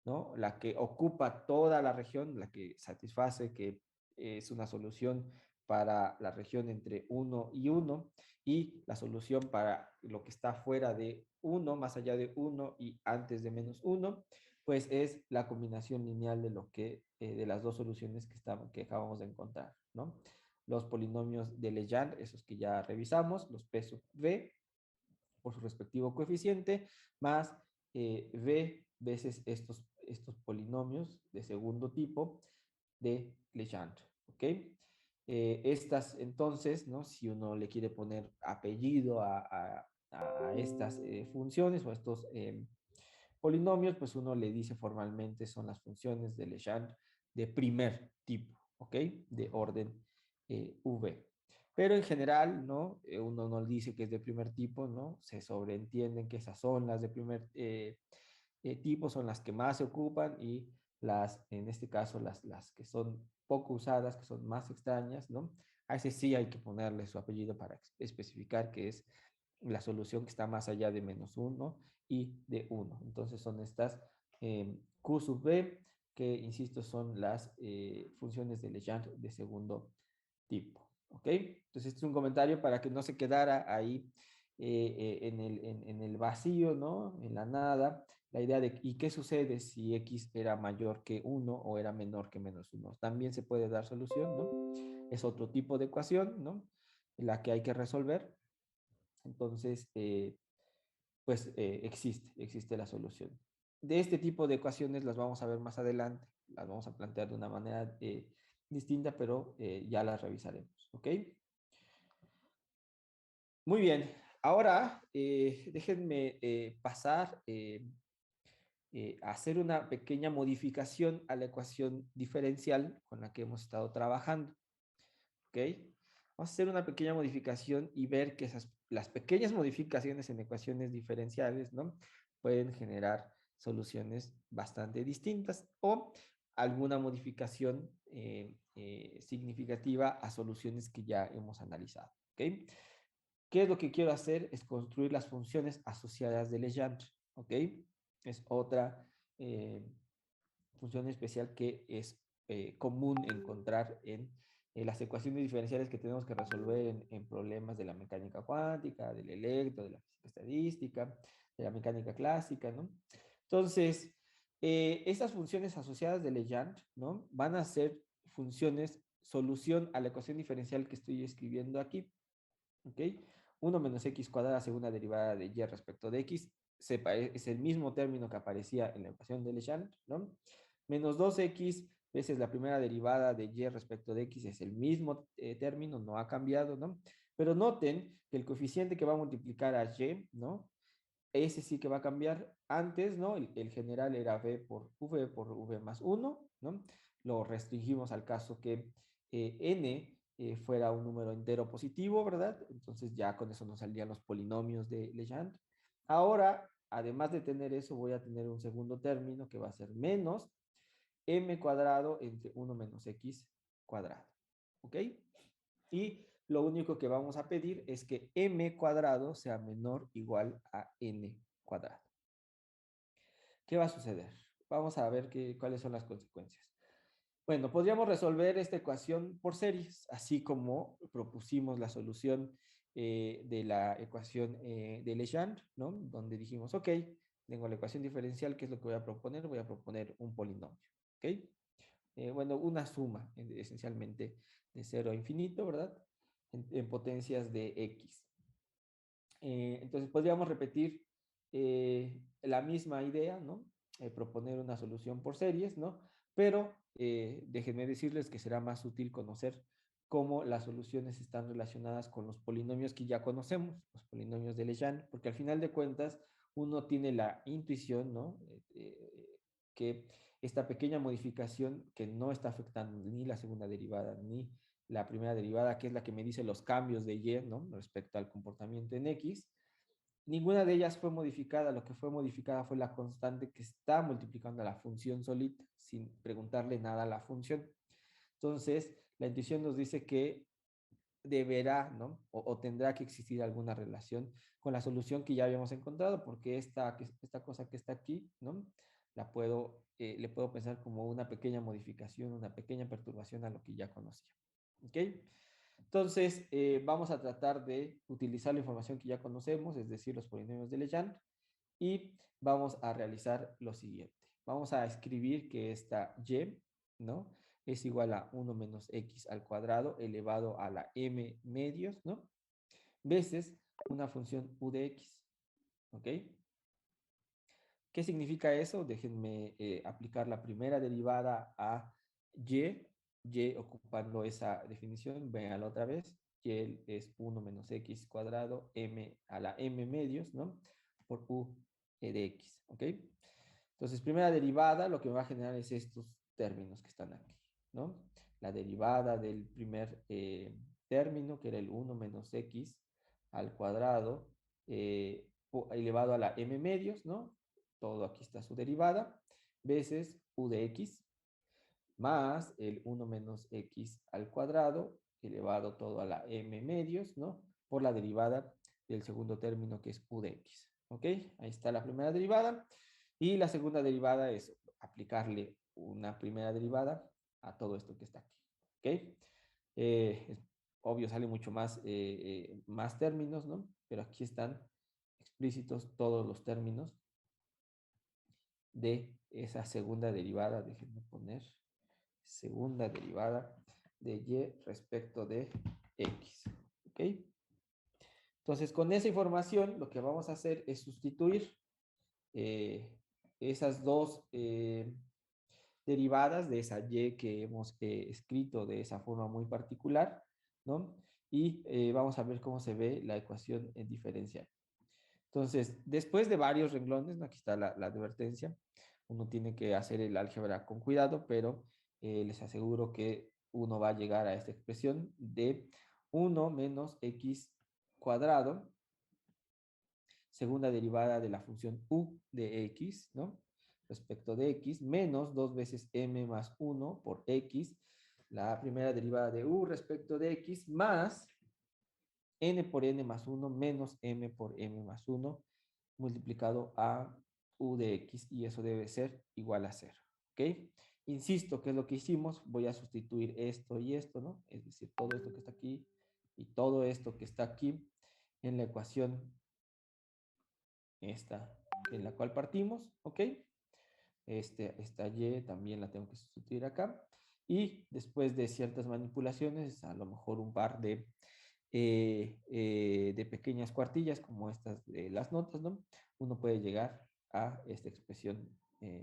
¿no? La que ocupa toda la región, la que satisface que es una solución para la región entre 1 y 1 y la solución para lo que está fuera de 1, más allá de 1 y antes de menos 1, pues es la combinación lineal de lo que de las dos soluciones que acabamos de encontrar, ¿no? Los polinomios de Legendre, esos que ya revisamos, los P sub V por su respectivo coeficiente, más V veces estos polinomios de segundo tipo de Legendre, ¿ok? Estas entonces, ¿no? Si uno le quiere poner apellido a estas funciones o a estos polinomios, pues uno le dice formalmente son las funciones de Legendre de primer tipo, ¿ok? De orden V. Pero en general, ¿no? Uno no dice que es de primer tipo, ¿no? Se sobreentienden que esas son las de primer tipo, son las que más se ocupan y en este caso, las que son poco usadas, que son más extrañas, ¿no? A ese sí hay que ponerle su apellido para especificar que es la solución que está más allá de menos 1 y de 1. Entonces son estas Q sub B, que insisto son las funciones de Legendre de segundo tipo. ¿Ok? Entonces este es un comentario para que no se quedara ahí en el vacío, ¿no? En la nada, la idea de ¿y qué sucede si X era mayor que 1 o era menor que menos 1? También se puede dar solución, ¿no? Es otro tipo de ecuación, ¿no? La que hay que resolver. Entonces, pues existe la solución. De este tipo de ecuaciones las vamos a ver más adelante, las vamos a plantear de una manera distinta, pero ya las revisaremos, ¿ok? Muy bien, ahora déjenme pasar a hacer una pequeña modificación a la ecuación diferencial con la que hemos estado trabajando, ¿ok? Vamos a hacer una pequeña modificación y ver que las pequeñas modificaciones en ecuaciones diferenciales, ¿no? Pueden generar soluciones bastante distintas o alguna modificación significativa a soluciones que ya hemos analizado, ¿ok? ¿Qué es lo que quiero hacer? Es construir las funciones asociadas de Legendre, ¿ok? Es otra función especial que es común encontrar en las ecuaciones diferenciales que tenemos que resolver en problemas de la mecánica cuántica, del electro, de la física estadística, de la mecánica clásica, ¿no? Entonces, estas funciones asociadas de Legendre, ¿no? Van a ser funciones solución a la ecuación diferencial que estoy escribiendo aquí, ¿ok? 1 menos x cuadrada segunda derivada de y respecto de x, es el mismo término que aparecía en la ecuación de Legendre, ¿no? Menos 2x veces la primera derivada de y respecto de x es el mismo término, no ha cambiado, ¿no? Pero noten que el coeficiente que va a multiplicar a y, ¿no? Ese sí que va a cambiar. Antes, ¿no? El general era v por v más 1, ¿no? Lo restringimos al caso que n fuera un número entero positivo, ¿verdad? Entonces ya con eso nos salían los polinomios de Legendre. Ahora, además de tener eso, voy a tener un segundo término que va a ser menos m cuadrado entre 1 menos x cuadrado. ¿Ok? Y lo único que vamos a pedir es que m cuadrado sea menor o igual a n cuadrado. ¿Qué va a suceder? Vamos a ver cuáles son las consecuencias. Bueno, podríamos resolver esta ecuación por series, así como propusimos la solución de la ecuación de Legendre, ¿no? Donde dijimos, ok, tengo la ecuación diferencial, ¿qué es lo que voy a proponer? Voy a proponer un polinomio, ¿ok? Bueno, una suma, esencialmente, de 0 a infinito, ¿verdad? En potencias de x. Entonces, podríamos repetir la misma idea, ¿no? Proponer una solución por series, ¿no? Pero déjenme decirles que será más útil conocer cómo las soluciones están relacionadas con los polinomios que ya conocemos, los polinomios de Legendre, porque al final de cuentas uno tiene la intuición, ¿no? Que esta pequeña modificación que no está afectando ni la segunda derivada ni la primera derivada, que es la que me dice los cambios de y, ¿no? Respecto al comportamiento en x, ninguna de ellas fue modificada. Lo que fue modificada fue la constante que está multiplicando a la función solita, sin preguntarle nada a la función. Entonces, la intuición nos dice que deberá, ¿no? O tendrá que existir alguna relación con la solución que ya habíamos encontrado, porque esta cosa que está aquí, ¿no? Le puedo pensar como una pequeña modificación, una pequeña perturbación a lo que ya conocía. ¿Ok? Entonces, vamos a tratar de utilizar la información que ya conocemos, es decir, los polinomios de Legendre, y vamos a realizar lo siguiente. Vamos a escribir que esta y, ¿no? Es igual a 1 menos x al cuadrado elevado a la m medios, ¿no? Veces una función u de x, ¿ok? ¿Qué significa eso? Déjenme aplicar la primera derivada a y ocupando esa definición, véanla otra vez. Y es 1 menos x cuadrado m a la m medios, ¿no? Por u de x, ¿ok? Entonces, primera derivada, lo que me va a generar es estos términos que están aquí, ¿no? La derivada del primer término, que era el 1 menos x al cuadrado, elevado a la m medios, ¿no? Todo aquí está su derivada, veces u de x, más el 1 menos x al cuadrado, elevado todo a la m medios, ¿no? Por la derivada del segundo término, que es u de x, ¿ok? Ahí está la primera derivada. Y la segunda derivada es aplicarle una primera derivada a todo esto que está aquí, ¿ok? Es obvio, sale mucho más términos, ¿no? Pero aquí están explícitos todos los términos de esa segunda derivada. Déjenme poner segunda derivada de y respecto de x, ¿ok? Entonces, con esa información, lo que vamos a hacer es sustituir esas dos derivadas de esa y que hemos escrito de esa forma muy particular, ¿no? Y vamos a ver cómo se ve la ecuación diferencial. Entonces, después de varios renglones, ¿no? Aquí está la advertencia, uno tiene que hacer el álgebra con cuidado, pero les aseguro que uno va a llegar a esta expresión de 1 menos x cuadrado, segunda derivada de la función u de x, ¿no? Respecto de x, menos 2 veces m más 1 por x, la primera derivada de u respecto de x, más n por n más 1 menos m por m más 1 multiplicado a u de x, y eso debe ser igual a 0, ¿ok? Insisto, ¿qué es lo que hicimos? Voy a sustituir esto y esto, ¿no? Es decir, todo esto que está aquí y todo esto que está aquí en la ecuación esta en la cual partimos, ¿ok? Esta y también la tengo que sustituir acá. Y después de ciertas manipulaciones, a lo mejor un par de pequeñas cuartillas como estas de las notas, ¿no? Uno puede llegar a esta expresión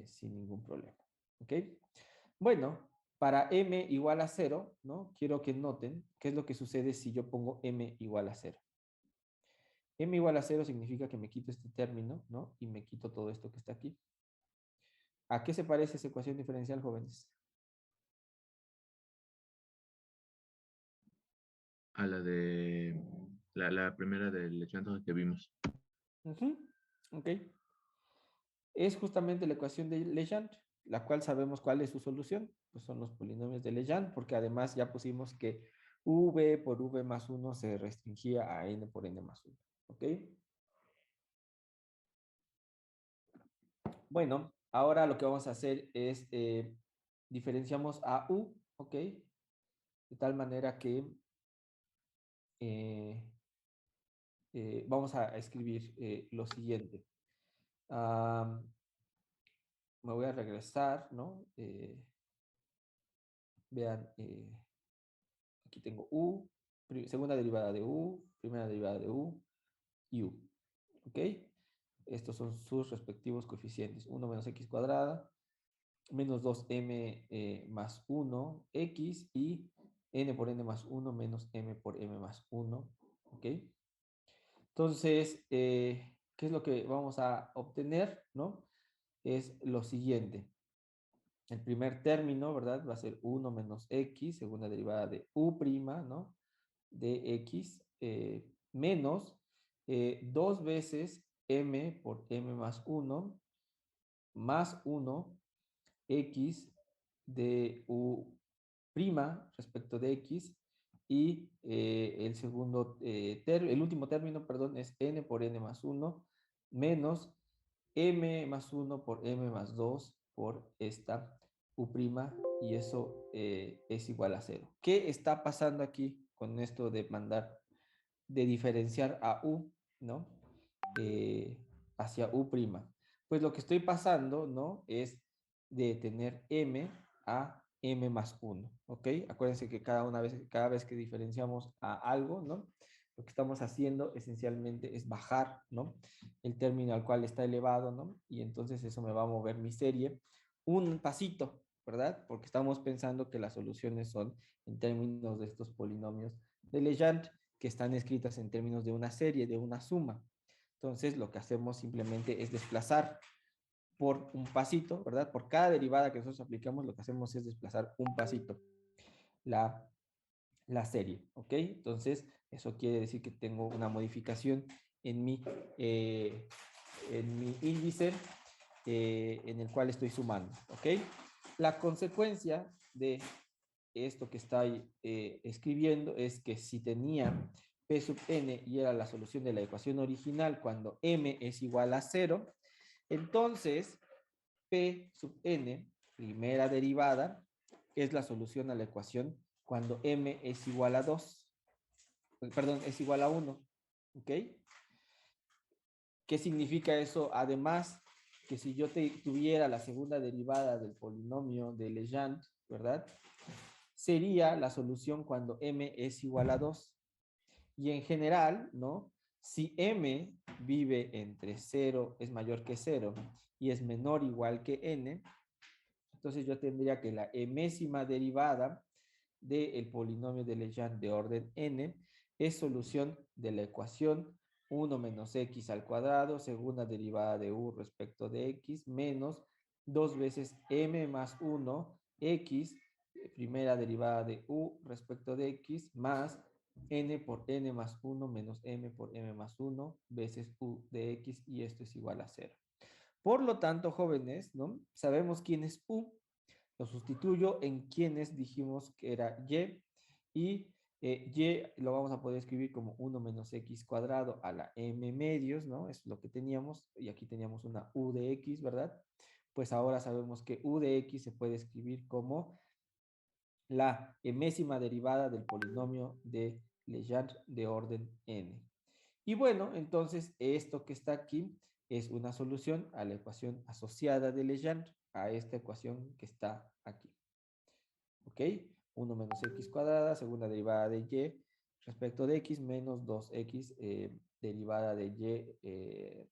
sin ningún problema, ¿ok? Bueno, para m igual a 0, ¿no? Quiero que noten qué es lo que sucede si yo pongo m igual a 0. M igual a 0 significa que me quito este término, ¿no? Y me quito todo esto que está aquí. ¿A qué se parece esa ecuación diferencial, jóvenes? A la de la primera del Legendre que vimos. Ok. Es justamente la ecuación de Legendre, la cual sabemos cuál es su solución. Pues son los polinomios de Legendre, porque además ya pusimos que v por v más 1 se restringía a n por n más 1. ¿Ok? Bueno, ahora lo que vamos a hacer es diferenciamos a u, ¿ok? De tal manera que eh, vamos a escribir lo siguiente. Me voy a regresar, ¿no? Vean, aquí tengo u, segunda derivada de u, primera derivada de u y u, ¿ok? Estos son sus respectivos coeficientes. 1 menos x cuadrada, menos 2m más 1, x, y n por n más 1 menos m por m más 1, ¿ok? Entonces, ¿qué es lo que vamos a obtener, no? Es lo siguiente. El primer término, ¿verdad? Va a ser 1 menos x, segunda derivada de u', ¿no? De x, menos 2 veces m por m más 1, más 1, x de u', respecto de x, y el último término, perdón, es n por n más 1 menos m más 1 por m más 2 por esta u', y eso es igual a 0. ¿Qué está pasando aquí con esto de de diferenciar a u, ¿no? Hacia u'? Pues lo que estoy pasando, ¿no? Es de tener m a m más 1, ¿ok? Acuérdense que cada vez que diferenciamos a algo, ¿no? Lo que estamos haciendo esencialmente es bajar, ¿no? El término al cual está elevado, ¿no? Y entonces eso me va a mover mi serie un pasito, ¿verdad? Porque estamos pensando que las soluciones son en términos de estos polinomios de Legendre, que están escritas en términos de una serie, de una suma. Entonces, lo que hacemos simplemente es desplazar por un pasito, ¿verdad? Por cada derivada que nosotros aplicamos, lo que hacemos es desplazar un pasito la serie, ¿ok? Entonces, eso quiere decir que tengo una modificación en mi índice en el cual estoy sumando, ¿ok? La consecuencia de esto que estoy escribiendo es que si tenía P sub n y era la solución de la ecuación original cuando m es igual a 0, entonces P sub n, primera derivada, es la solución a la ecuación cuando m es igual a 2, perdón, es igual a 1, ¿ok? ¿Qué significa eso? Además, que si yo tuviera la segunda derivada del polinomio de Legendre, ¿verdad? Sería la solución cuando m es igual a 2. Y en general, ¿no? Si m vive entre 0, es mayor que 0, y es menor o igual que n, entonces yo tendría que la enésima derivada del polinomio de Legendre de orden n es solución de la ecuación 1 menos x al cuadrado, segunda derivada de u respecto de x, menos 2 veces m más 1, x, primera derivada de u respecto de x, más n por n más 1 menos m por m más 1 veces u de x, y esto es igual a 0. Por lo tanto, jóvenes, ¿no? Sabemos quién es u, lo sustituyo en quienes dijimos que era y y lo vamos a poder escribir como 1 menos x cuadrado a la m medios, ¿no? Es lo que teníamos, y aquí teníamos una u de x, ¿verdad? Pues ahora sabemos que u de x se puede escribir como la enésima derivada del polinomio de Legendre de orden n. Y bueno, entonces esto que está aquí es una solución a la ecuación asociada de Legendre, a esta ecuación que está aquí. ¿Ok? 1 menos x cuadrada, segunda derivada de y respecto de x, menos 2x derivada de y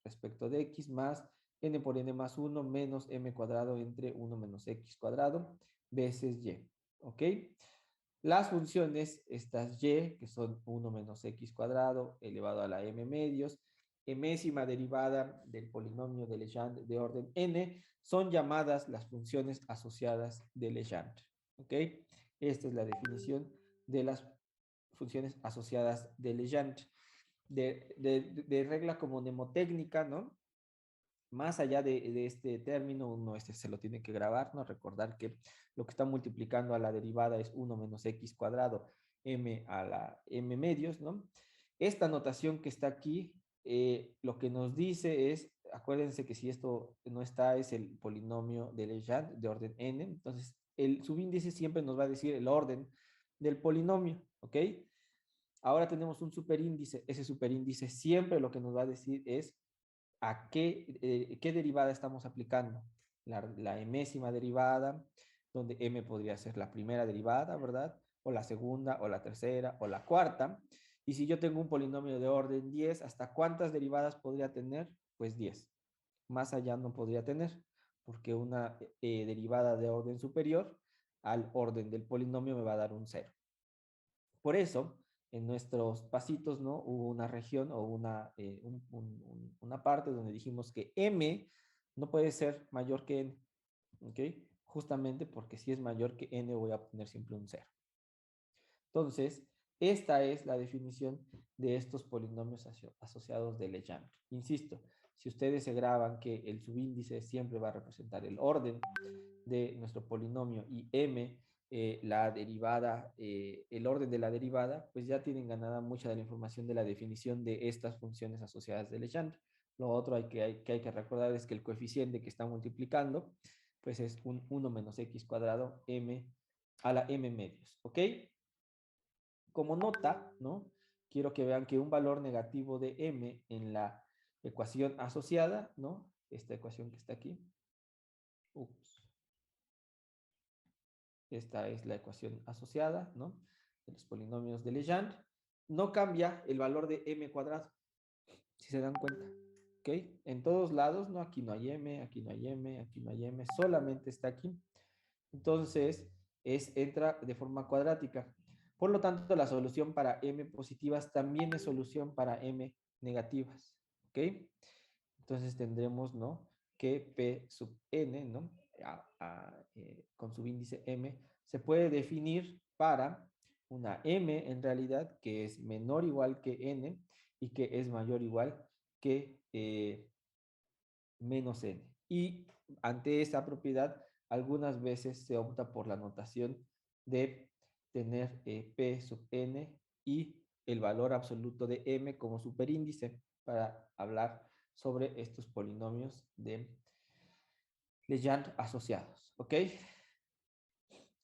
respecto de x, más n por n más 1 menos m cuadrado entre 1 menos x cuadrado veces y. ¿Ok? Las funciones, estas y, que son 1 menos x cuadrado elevado a la m medios, enésima derivada del polinomio de Legendre de orden n, son llamadas las funciones asociadas de Legendre. ¿Ok? Esta es la definición de las funciones asociadas de Legendre. De regla como mnemotécnica, ¿no? Más allá de este término, uno se lo tiene que grabar, ¿no? Recordar que lo que está multiplicando a la derivada es 1 menos x cuadrado m a la m medios, ¿no? Esta notación que está aquí, lo que nos dice es, acuérdense que si esto no está, es el polinomio de Legendre de orden n, entonces el subíndice siempre nos va a decir el orden del polinomio, ¿ok? Ahora tenemos un superíndice, ese superíndice siempre lo que nos va a decir es a qué derivada estamos aplicando. La enésima derivada, donde m podría ser la primera derivada, ¿verdad? O la segunda, o la tercera, o la cuarta. Y si yo tengo un polinomio de orden 10, ¿hasta cuántas derivadas podría tener? Pues 10. Más allá no podría tener, porque una derivada de orden superior al orden del polinomio me va a dar un 0. Por eso, en nuestros pasitos, ¿no? Hubo una región o una parte donde dijimos que m no puede ser mayor que n, ¿ok? Justamente porque si es mayor que n voy a obtener siempre un 0. Entonces, esta es la definición de estos polinomios asociados de Legendre. Insisto, si ustedes se graban que el subíndice siempre va a representar el orden de nuestro polinomio y m la derivada, el orden de la derivada, pues ya tienen ganada mucha de la información de la definición de estas funciones asociadas de Legendre. Lo otro que hay que recordar es que el coeficiente que está multiplicando, pues es un 1 menos x cuadrado m a la m medios, ¿ok? Como nota, ¿no? Quiero que vean que un valor negativo de m en la ecuación asociada, ¿no? Esta ecuación que está aquí. Ups. Esta es la ecuación asociada, ¿no? De los polinomios de Legendre. No cambia el valor de m cuadrado, si se dan cuenta. ¿Ok? En todos lados, ¿no? Aquí no hay m, aquí no hay m, aquí no hay m, solamente está aquí. Entonces, entra de forma cuadrática. Por lo tanto, la solución para m positivas también es solución para m negativas. ¿Ok? Entonces tendremos, ¿no? Que P sub n, ¿no? Con subíndice m, se puede definir para una m en realidad que es menor o igual que n y que es mayor o igual que menos n. Y ante esa propiedad, algunas veces se opta por la notación de tener P sub n y el valor absoluto de m como superíndice para hablar sobre estos polinomios de Legendre asociados, ¿ok?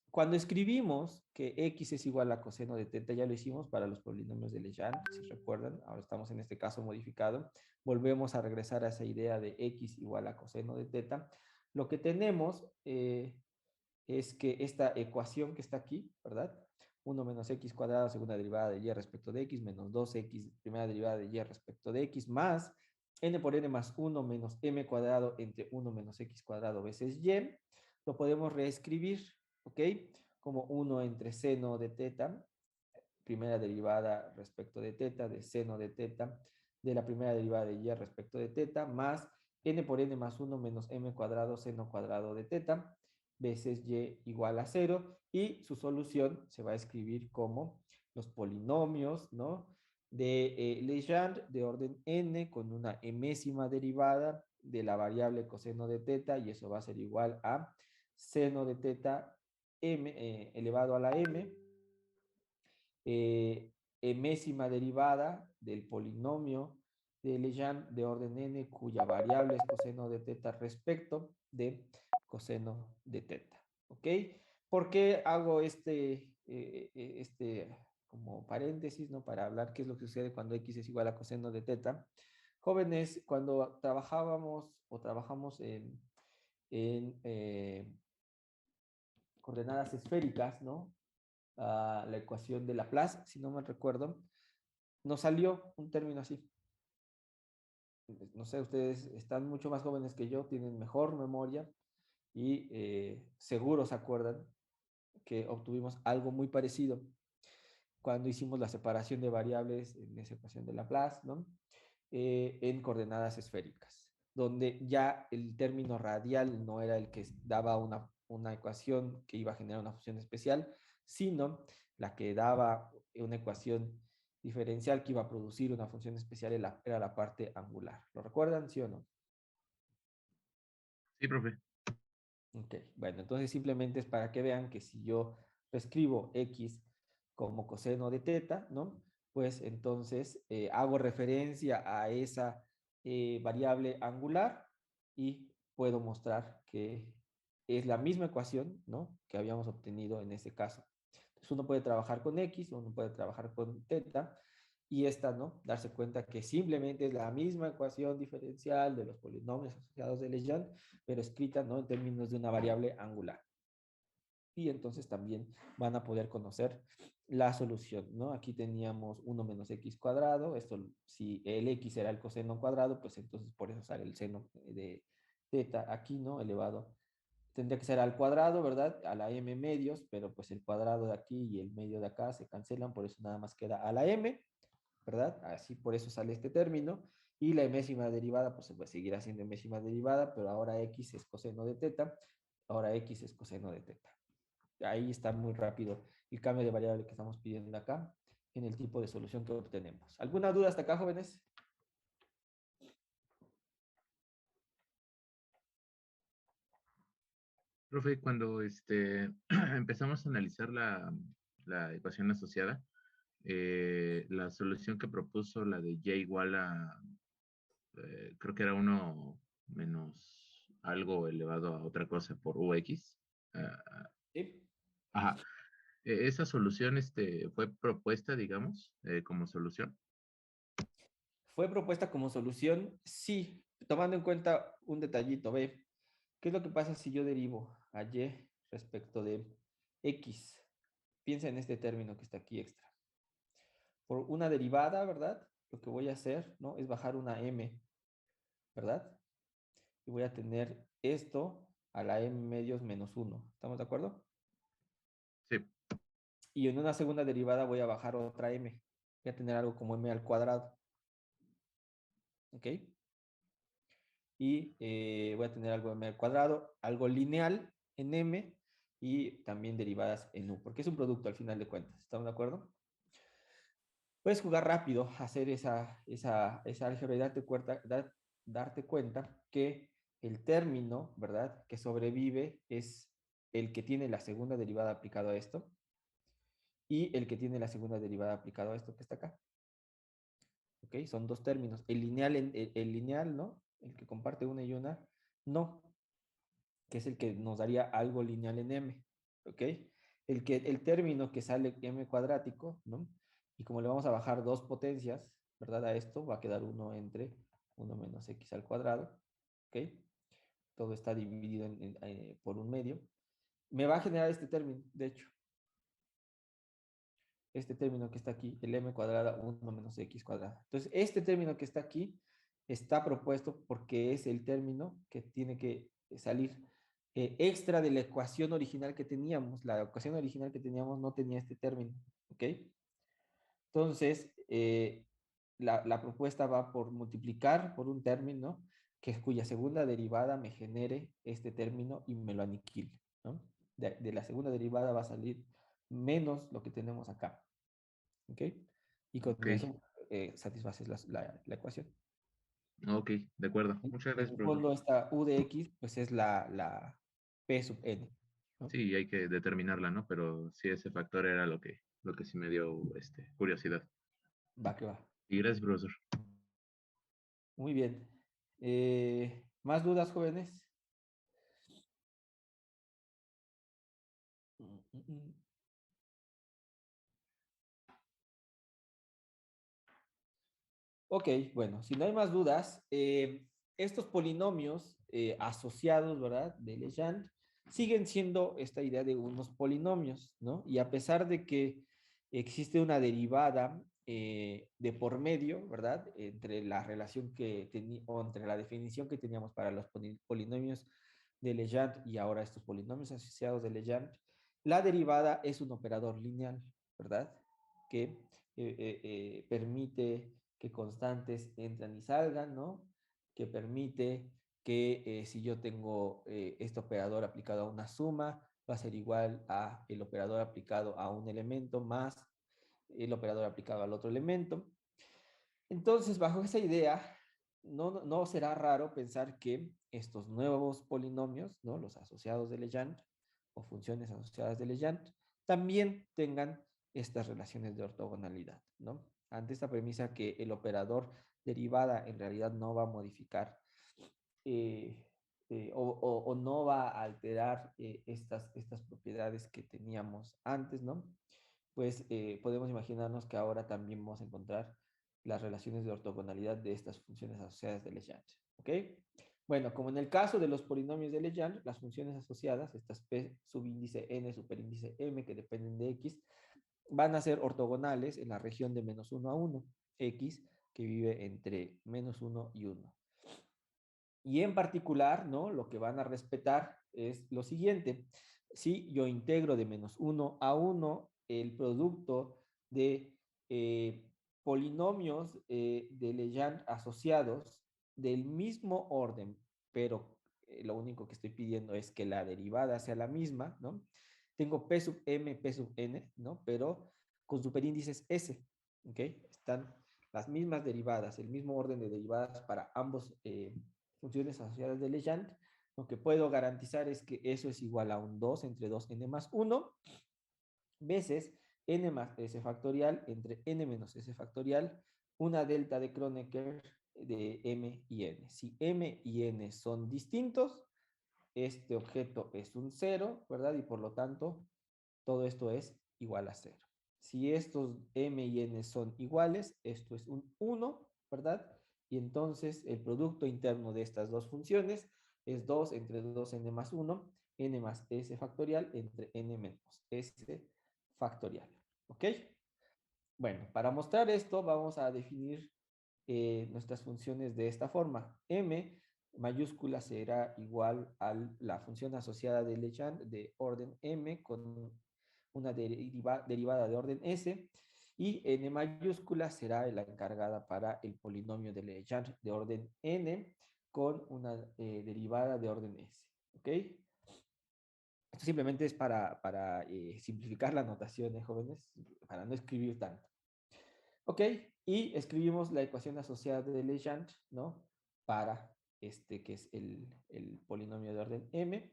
Cuando escribimos que x es igual a coseno de teta, ya lo hicimos para los polinomios de Legendre, si recuerdan, ahora estamos en este caso modificado, volvemos a regresar a esa idea de x igual a coseno de teta. Lo que tenemos es que esta ecuación que está aquí, ¿verdad? 1 menos x cuadrado segunda derivada de y respecto de x, menos 2x primera derivada de y respecto de x, más n por n más 1 menos m cuadrado entre 1 menos x cuadrado veces y, lo podemos reescribir, ¿ok? Como 1 entre seno de teta, primera derivada respecto de teta, de seno de teta, de la primera derivada de y respecto de teta, más n por n más 1 menos m cuadrado seno cuadrado de teta, veces y igual a 0, y su solución se va a escribir como los polinomios, ¿no? De Legendre de orden n con una enésima derivada de la variable coseno de teta, y eso va a ser igual a seno de teta m elevado a la m, enésima derivada del polinomio de Legendre de orden n cuya variable es coseno de teta respecto de coseno de teta. ¿Ok? ¿Por qué hago este como paréntesis, ¿no? Para hablar qué es lo que sucede cuando x es igual a coseno de teta. Jóvenes, cuando trabajábamos o trabajamos en coordenadas esféricas, ¿no? La ecuación de Laplace, si no me recuerdo, nos salió un término así. No sé, ustedes están mucho más jóvenes que yo, tienen mejor memoria y seguro se acuerdan que obtuvimos algo muy parecido cuando hicimos la separación de variables en esa ecuación de Laplace, ¿no? En coordenadas esféricas, donde ya el término radial no era el que daba una ecuación que iba a generar una función especial, sino la que daba una ecuación diferencial que iba a producir una función especial era la parte angular. ¿Lo recuerdan, sí o no? Sí, profe. Ok, bueno, entonces simplemente es para que vean que si yo reescribo x como coseno de teta, ¿no? Pues entonces hago referencia a esa variable angular y puedo mostrar que es la misma ecuación, ¿no? Que habíamos obtenido en ese caso. Entonces uno puede trabajar con x, uno puede trabajar con teta, y esta, ¿no? Darse cuenta que simplemente es la misma ecuación diferencial de los polinomios asociados de Legendre, pero escrita, ¿no? En términos de una variable angular. Y entonces también van a poder conocer la solución, ¿no? Aquí teníamos 1 menos x cuadrado, esto si el x era el coseno cuadrado, pues entonces por eso sale el seno de teta aquí, ¿no? Elevado. Tendría que ser al cuadrado, ¿verdad? A la m medios, pero pues el cuadrado de aquí y el medio de acá se cancelan, por eso nada más queda a la m, ¿verdad? Así por eso sale este término. Y la enésima derivada, pues se puede seguir haciendo enésima derivada, pero ahora x es coseno de teta, ahora x es coseno de teta. Ahí está muy rápido el cambio de variable que estamos pidiendo acá en el tipo de solución que obtenemos. ¿Alguna duda hasta acá, jóvenes? Profe, cuando empezamos a analizar la ecuación asociada, la solución que propuso, la de y igual a, creo que era uno menos algo elevado a otra cosa por ux. ah, ¿Sí? ajá. Esa solución fue propuesta, digamos, como solución. ¿Fue propuesta como solución? Sí, tomando en cuenta un detallito, ve. ¿Qué es lo que pasa si yo derivo a y respecto de x? Piensa en este término que está aquí extra. Por una derivada, ¿verdad? Lo que voy a hacer, ¿no? Es bajar una m, ¿verdad? Y voy a tener esto a la m medios menos 1. ¿Estamos de acuerdo? Sí, Y en una segunda derivada voy a bajar otra m. Voy a tener algo como m al cuadrado. ¿Ok? Y voy a tener algo de m al cuadrado, algo lineal en m y también derivadas en u, porque es un producto al final de cuentas. ¿Estamos de acuerdo? Puedes jugar rápido, hacer esa álgebra y darte cuenta que el término, ¿verdad?, que sobrevive es el que tiene la segunda derivada aplicado a esto y el que tiene la segunda derivada aplicado a esto que está acá. ¿Ok? Son dos términos. El lineal, ¿no? El que comparte una y una, no, que es el que nos daría algo lineal en m. ¿Ok? El término que sale m cuadrático, ¿no? Y como le vamos a bajar dos potencias, ¿verdad? A esto va a quedar 1 entre 1 menos x al cuadrado. ¿Ok? Todo está dividido por un medio. Me va a generar este término, de hecho. Este término que está aquí, el m cuadrada 1 menos x cuadrada. Entonces, este término que está aquí está propuesto porque es el término que tiene que salir extra de la ecuación original que teníamos. La ecuación original que teníamos no tenía este término, ¿ok? Entonces, la propuesta va por multiplicar por un término cuya segunda derivada me genere este término y me lo aniquile, ¿no? De la segunda derivada va a salir menos lo que tenemos acá. ¿Ok? Y con ok, eso satisfaces la ecuación. ok, de acuerdo. Muchas En gracias, el profesor. fondo, esta u de x, pues es la p sub n, ¿no? Sí, hay que determinarla, ¿no? Pero sí, ese factor era lo que sí me dio curiosidad. Va que va. Y gracias, profesor. Muy bien. ¿Más dudas, jóvenes? Mm, mm, mm. Ok, bueno, si no hay más dudas, estos polinomios asociados, ¿verdad? De Legendre, siguen siendo esta idea de unos polinomios, ¿no? Y a pesar de que existe una derivada de por medio, ¿verdad? Entre la relación que teníamos, o entre la definición que teníamos para los polinomios de Legendre y ahora estos polinomios asociados de Legendre, la derivada es un operador lineal, ¿verdad? Que permite que constantes entran y salgan, ¿no? Que permite que si yo tengo este operador aplicado a una suma, va a ser igual a el operador aplicado a un elemento más el operador aplicado al otro elemento. Entonces, bajo esa idea, no será raro pensar que estos nuevos polinomios, ¿no? Los asociados de Legendre o funciones asociadas de Legendre, también tengan estas relaciones de ortogonalidad, ¿no? Ante esta premisa que el operador derivada en realidad no va a modificar eh, o no va a alterar estas propiedades que teníamos antes, ¿no? Pues podemos imaginarnos que ahora también vamos a encontrar las relaciones de ortogonalidad de estas funciones asociadas de Legendre, ¿ok? Bueno, como en el caso de los polinomios de Legendre, las funciones asociadas, estas p subíndice n, superíndice m, que dependen de x, van a ser ortogonales en la región de menos 1 a 1, x que vive entre menos 1 y 1. Y en particular, ¿no? Lo que van a respetar es lo siguiente. Si yo integro de menos 1 a 1 el producto de polinomios de Legendre asociados del mismo orden, pero lo único que estoy pidiendo es que la derivada sea la misma, ¿no? Tengo P sub m, P sub n, ¿no? Pero con superíndices S, ¿ok? Están las mismas derivadas, el mismo orden de derivadas para ambos funciones asociadas de Legendre, lo que puedo garantizar es que eso es igual a un 2 entre 2n más 1 veces n más s factorial entre n menos s factorial, una delta de Kronecker de m y n. Si m y n son distintos, este objeto es un 0, ¿verdad? Y por lo tanto, todo esto es igual a 0. Si estos m y n son iguales, esto es un 1, ¿verdad? Y entonces el producto interno de estas dos funciones es 2 entre 2n más 1, n más s factorial entre n menos s factorial. ¿Ok? Bueno, para mostrar esto vamos a definir nuestras funciones de esta forma. M mayúscula será igual a la función asociada de Legendre de orden m con una derivada de orden s, y n mayúscula será la encargada para el polinomio de Legendre de orden n con una derivada de orden s. ¿Ok? Esto simplemente es para simplificar la notación, jóvenes, para no escribir tanto. Ok, y escribimos la ecuación asociada de Legendre, ¿no? Para este que es el polinomio de orden m,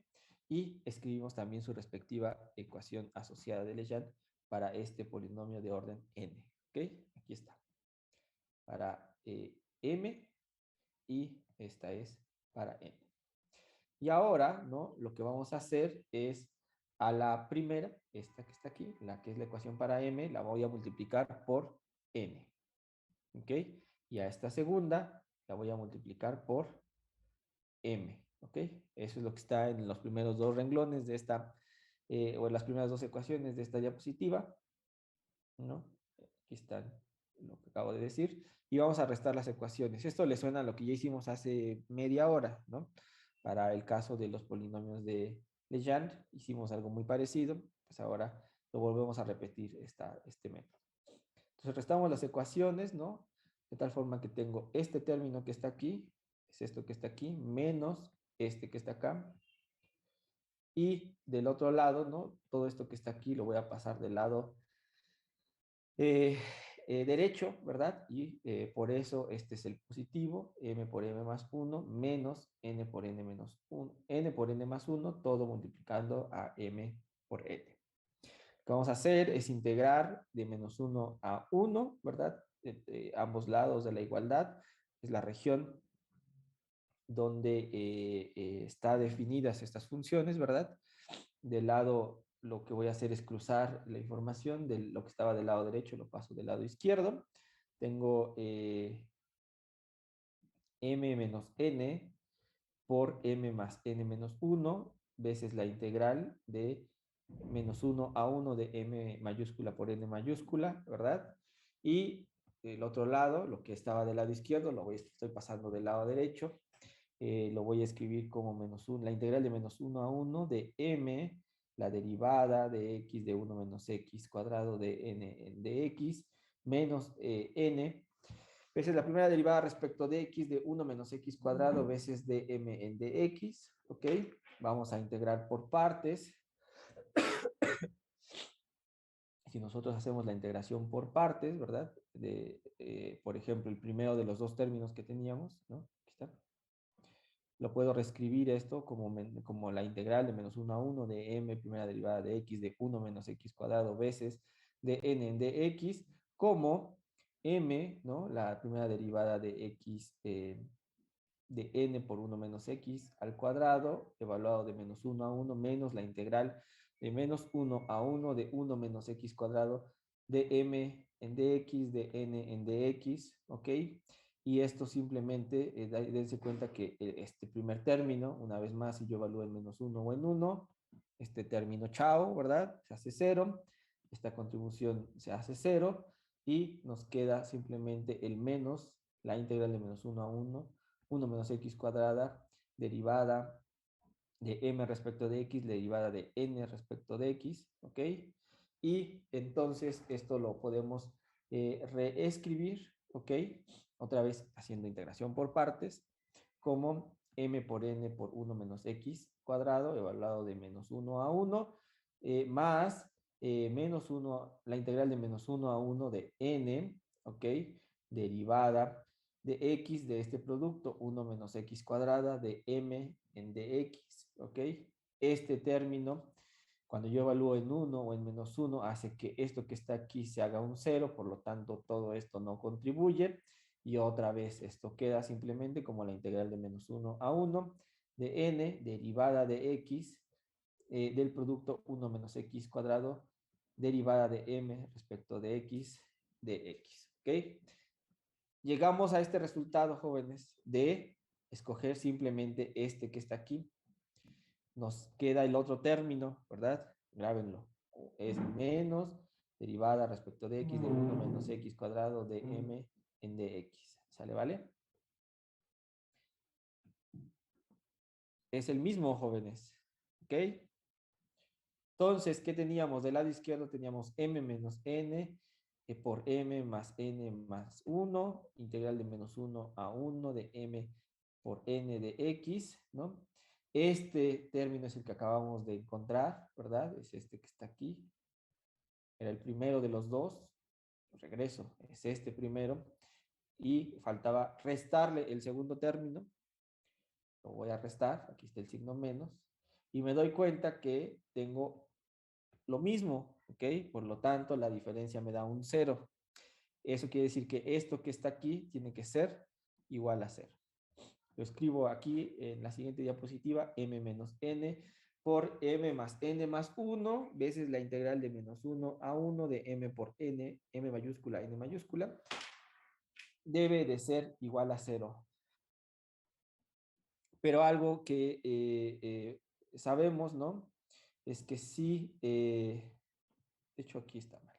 y escribimos también su respectiva ecuación asociada de Legendre para este polinomio de orden n. Ok, aquí está. Para m, y esta es para n. Y ahora, ¿no? Lo que vamos a hacer es a la primera, esta que está aquí, la que es la ecuación para m, la voy a multiplicar por n. ¿Ok? Y a esta segunda la voy a multiplicar por m. ¿Ok? Eso es lo que está en los primeros dos renglones de esta, o en las primeras dos ecuaciones de esta diapositiva, ¿no? Aquí están lo que acabo de decir. Y vamos a restar las ecuaciones. Esto le suena a lo que ya hicimos hace media hora, ¿no? Para el caso de los polinomios de Legendre, hicimos algo muy parecido. Pues ahora lo volvemos a repetir este método. Entonces restamos las ecuaciones, ¿no? De tal forma que tengo este término que está aquí, es esto que está aquí, menos este que está acá. Y del otro lado, ¿no? Todo esto que está aquí lo voy a pasar del lado derecho, ¿verdad? Y por eso este es el positivo, m por m más 1, menos n por n menos 1, n por n más 1, todo multiplicando a m por n. Lo que vamos a hacer es integrar de menos 1 a 1, ¿verdad? Ambos lados de la igualdad. Es la región donde están definidas estas funciones, ¿verdad? Del lado, lo que voy a hacer es cruzar la información de lo que estaba del lado derecho, lo paso del lado izquierdo. Tengo m menos n por m más n menos 1 veces la integral de menos 1 a 1 de m mayúscula por n mayúscula, ¿verdad? Y el otro lado, lo que estaba del lado izquierdo, estoy pasando del lado derecho, lo voy a escribir como menos 1, la integral de menos 1 a 1 de m, la derivada de x de 1 menos x cuadrado de n en dx, menos n, veces la primera derivada respecto de x de 1 menos x cuadrado veces de m en dx, ¿ok? Vamos a integrar por partes. Si nosotros hacemos la integración por partes, ¿verdad? Por ejemplo, el primero de los dos términos que teníamos, ¿no? Aquí está. Lo puedo reescribir esto como la integral de menos 1 a 1 de m primera derivada de x de 1 menos x cuadrado veces de n en dx, como m, ¿no? La primera derivada de x de n por 1 menos x al cuadrado, evaluado de menos 1 a 1, menos la integral de menos 1 a 1 de 1 menos x cuadrado de m en dx de n en dx, ¿ok? Y esto simplemente, dense cuenta que este primer término, una vez más, si yo evalúo en menos 1 o en 1, este término chao, ¿verdad? Se hace 0, esta contribución se hace 0, y nos queda simplemente el menos, la integral de menos 1 a 1, 1 menos x cuadrada, derivada de m respecto de x, derivada de n respecto de x, ¿ok? Y entonces esto lo podemos reescribir, ¿ok? Otra vez haciendo integración por partes, como m por n por 1 menos x cuadrado, evaluado de menos 1 a 1, más menos 1, la integral de menos 1 a 1 de n, ¿ok? Derivada de x de este producto, 1 menos x cuadrada de m en dx, ¿ok? Este término, cuando yo evalúo en 1 o en menos 1, hace que esto que está aquí se haga un 0, por lo tanto todo esto no contribuye, y otra vez esto queda simplemente como la integral de menos 1 a 1 de n derivada de x del producto 1 menos x cuadrado derivada de m respecto de x de x, ¿ok? Llegamos a este resultado, jóvenes, de escoger simplemente este que está aquí. Nos queda el otro término, ¿verdad? Grábenlo. Es menos derivada respecto de x de 1 menos x cuadrado de m en dx. ¿Sale, vale? Es el mismo, jóvenes. ¿Ok? Entonces, ¿qué teníamos? Del lado izquierdo teníamos m menos n por m más n más 1, integral de menos 1 a 1 de m por n de x, ¿no? Este término es el que acabamos de encontrar, ¿verdad? Es este que está aquí. Era el primero de los dos. Regreso, es este primero. Y faltaba restarle el segundo término. Lo voy a restar, aquí está el signo menos. Y me doy cuenta que tengo lo mismo, ¿ok? Por lo tanto, la diferencia me da un 0. Eso quiere decir que esto que está aquí tiene que ser igual a 0. Lo escribo aquí en la siguiente diapositiva, m menos n por m más n más 1 veces la integral de menos 1 a 1 de m por n, m mayúscula, n mayúscula, debe de ser igual a 0. Pero algo que sabemos, ¿no? Es que sí, de hecho aquí está mal.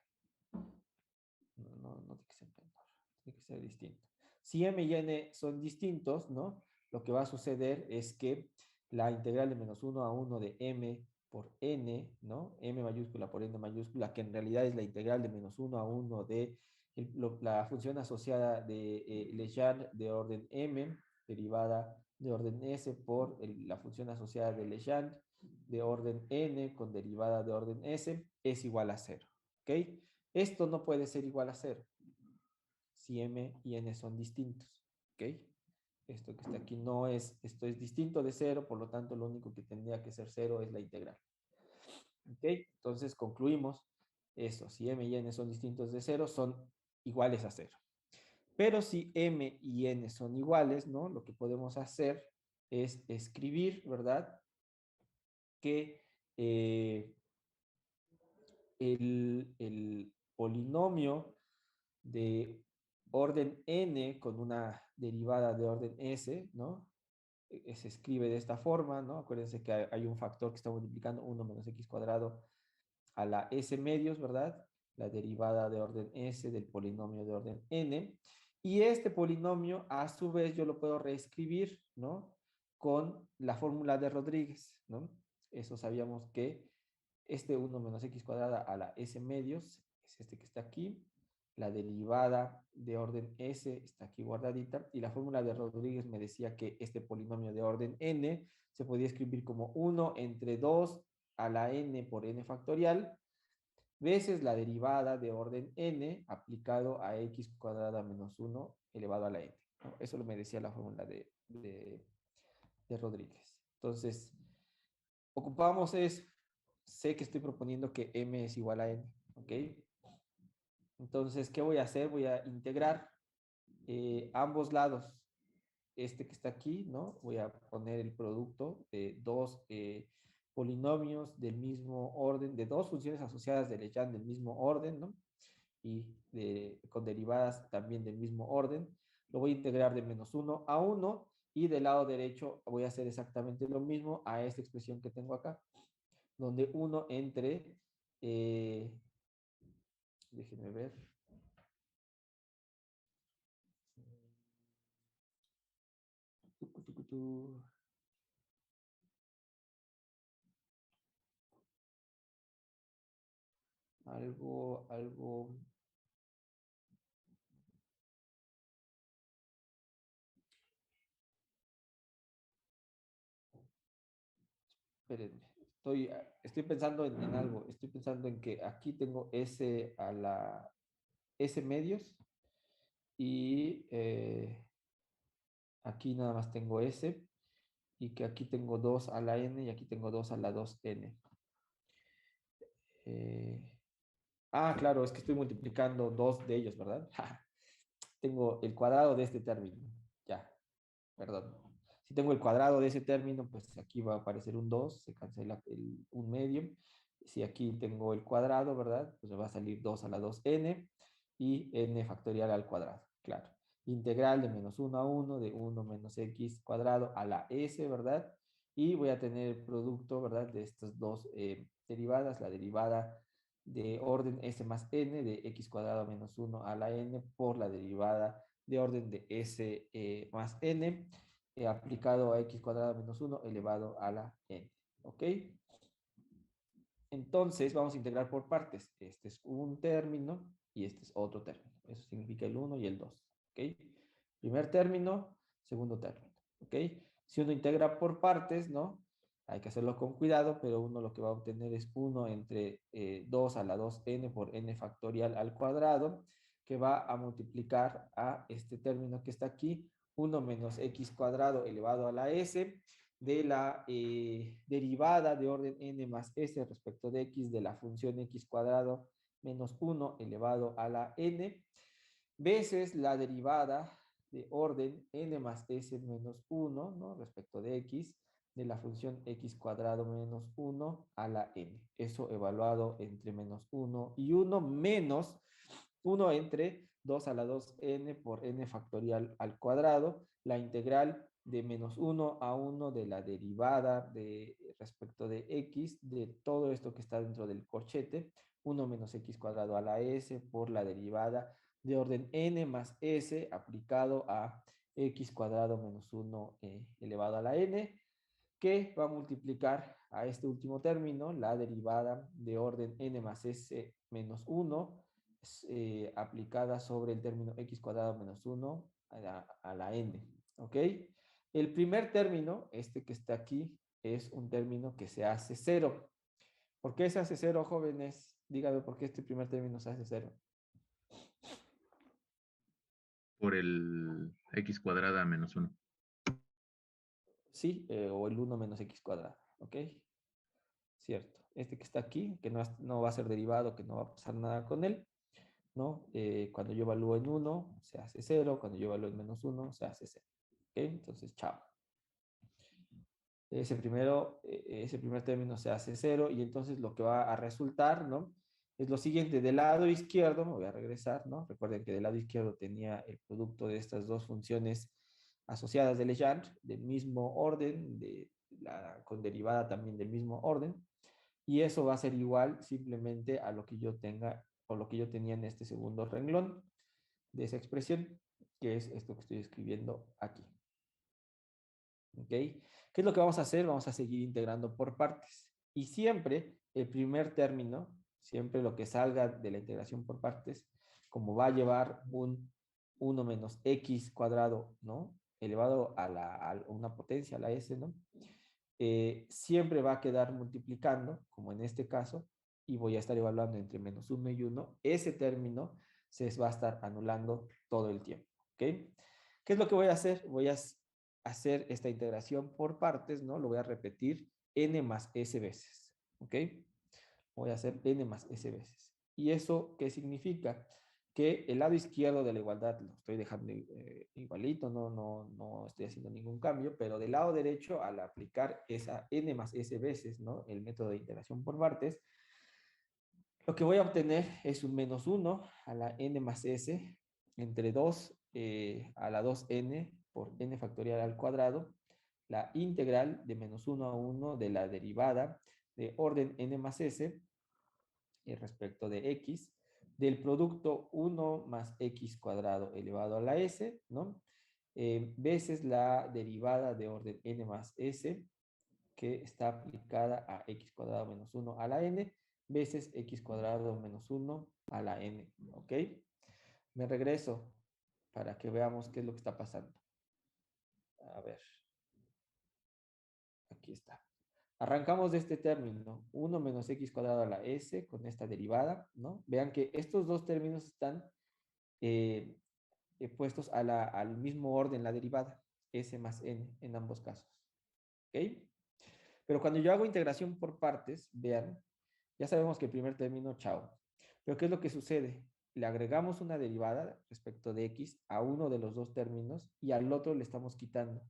No tiene que ser menor, tiene que ser distinto. Si m y n son distintos, ¿no? Lo que va a suceder es que la integral de menos 1 a 1 de m por n, ¿no? M mayúscula por n mayúscula, que en realidad es la integral de menos 1 a 1 de la función asociada de Legendre de orden m, derivada de orden s por la función asociada de Legendre de orden n con derivada de orden s, es igual a 0. ¿Ok? Esto no puede ser igual a 0 si m y n son distintos. ¿Ok? Esto que está aquí no es, esto es distinto de 0, por lo tanto lo único que tendría que ser 0 es la integral. ¿Ok? Entonces concluimos eso, si m y n son distintos de 0, son iguales a 0. Pero si m y n son iguales, ¿no? Lo que podemos hacer es escribir, ¿verdad? Que el polinomio de orden n con una derivada de orden s, ¿no? Se escribe de esta forma, ¿no? Acuérdense que hay un factor que está multiplicando 1 menos x cuadrado a la s medios, ¿verdad? La derivada de orden s del polinomio de orden n. Y este polinomio, a su vez, yo lo puedo reescribir, ¿no? Con la fórmula de Rodríguez, ¿no? Eso sabíamos que este 1 menos x cuadrada a la s medios es este que está aquí. La derivada de orden s está aquí guardadita. Y la fórmula de Rodríguez me decía que este polinomio de orden n se podía escribir como 1 entre 2 a la n por n factorial veces la derivada de orden n aplicado a x cuadrada menos 1 elevado a la n. ¿No? Eso lo me decía la fórmula de Rodríguez. Entonces, ocupamos es, sé que estoy proponiendo que m es igual a n, ¿ok? Entonces, ¿qué voy a hacer? Voy a integrar ambos lados. Este que está aquí, ¿no? Voy a poner el producto de dos polinomios del mismo orden, de dos funciones asociadas de Legendre del mismo orden, ¿no? Y con derivadas también del mismo orden. Lo voy a integrar de menos 1 a 1 y del lado derecho voy a hacer exactamente lo mismo a esta expresión que tengo acá, donde 1 entre, déjenme ver, algo, espérenme, estoy pensando en algo, estoy pensando en que aquí tengo S a la S medios y aquí nada más tengo S y que aquí tengo 2 a la n y aquí tengo 2 a la 2n. Eh, claro, es que estoy multiplicando dos de ellos, ¿verdad? Tengo el cuadrado de este término. Ya, perdón. Si tengo el cuadrado de ese término, pues aquí va a aparecer un 2, se cancela un medio. Si aquí tengo el cuadrado, ¿verdad? Pues me va a salir 2 a la 2n y n factorial al cuadrado, claro. Integral de menos 1 a 1, de 1 menos x cuadrado a la s, ¿verdad? Y voy a tener el producto, ¿verdad? De estas dos derivadas, la derivada de orden s más n de x cuadrado menos 1 a la n por la derivada de orden de s más n aplicado a x cuadrado menos 1 elevado a la n. ¿Ok? Entonces vamos a integrar por partes. Este es un término y este es otro término. Eso significa el 1 y el 2. ¿Ok? Primer término, segundo término. ¿Ok? Si uno integra por partes, ¿no? Hay que hacerlo con cuidado, pero uno lo que va a obtener es 1 entre 2 a la 2n por n factorial al cuadrado, que va a multiplicar a este término que está aquí, 1 menos x cuadrado elevado a la s, de la derivada de orden n más s respecto de x de la función x cuadrado menos 1 elevado a la n, veces la derivada de orden n más s menos 1, ¿no? Respecto de x, de la función x cuadrado menos 1 a la n. Eso evaluado entre menos 1 y 1 menos 1 entre 2 a la 2n por n factorial al cuadrado, la integral de menos 1 a 1 de la derivada de respecto de x, de todo esto que está dentro del corchete, 1 menos x cuadrado a la s por la derivada de orden n más s aplicado a x cuadrado menos 1 elevado a la n, que va a multiplicar a este último término la derivada de orden n más s menos 1 aplicada sobre el término x cuadrado menos 1 a la n. ¿Ok? El primer término, este que está aquí, es un término que se hace cero. ¿Por qué se hace cero, jóvenes? Dígame por qué este primer término se hace cero. Por el x cuadrada menos 1. Sí, o el 1 menos x cuadrado. ¿Ok? Cierto. Este que está aquí, que no va a ser derivado, que no va a pasar nada con él, ¿no? Cuando yo evalúo en 1, se hace 0. Cuando yo evalúo en menos 1, se hace 0. ¿Ok? Entonces, chao. Ese primer término se hace 0 y entonces lo que va a resultar, ¿no? Es lo siguiente, del lado izquierdo, me voy a regresar, ¿no? Recuerden que del lado izquierdo tenía el producto de estas dos funciones asociadas de Legendre, del mismo orden, con derivada también del mismo orden, y eso va a ser igual simplemente a lo que yo tenga o lo que yo tenía en este segundo renglón de esa expresión, que es esto que estoy escribiendo aquí. ¿Ok? ¿Qué es lo que vamos a hacer? Vamos a seguir integrando por partes. Y siempre el primer término, siempre lo que salga de la integración por partes, como va a llevar un 1 menos x cuadrado, ¿no? Elevado a una potencia, a la s, ¿no? Siempre va a quedar multiplicando, como en este caso, y voy a estar evaluando entre menos 1 y 1. Ese término se va a estar anulando todo el tiempo. ¿Ok? ¿Qué es lo que voy a hacer? Voy a hacer esta integración por partes, ¿no? Lo voy a repetir n más s veces. ¿Ok? Voy a hacer n más s veces. ¿Y eso qué significa? Que el lado izquierdo de la igualdad lo estoy dejando igualito, no estoy haciendo ningún cambio, pero del lado derecho, al aplicar esa n más s veces, ¿no? El método de integración por partes, lo que voy a obtener es un menos 1 a la n más s entre 2 a la 2n por n factorial al cuadrado, la integral de menos 1 a 1 de la derivada de orden n más s respecto de x, del producto 1 más x cuadrado elevado a la s, ¿no? Veces la derivada de orden n más s, que está aplicada a x cuadrado menos 1 a la n, veces x cuadrado menos 1 a la n, ¿ok? Me regreso para que veamos qué es lo que está pasando. A ver. Aquí está. Arrancamos de este término, 1 menos x cuadrado a la s con esta derivada, ¿no? Vean que estos dos términos están puestos al mismo orden, la derivada. S más N en ambos casos. ¿Ok? Pero cuando yo hago integración por partes, vean, ya sabemos que el primer término, chao. Pero ¿qué es lo que sucede? Le agregamos una derivada respecto de x a uno de los dos términos y al otro le estamos quitando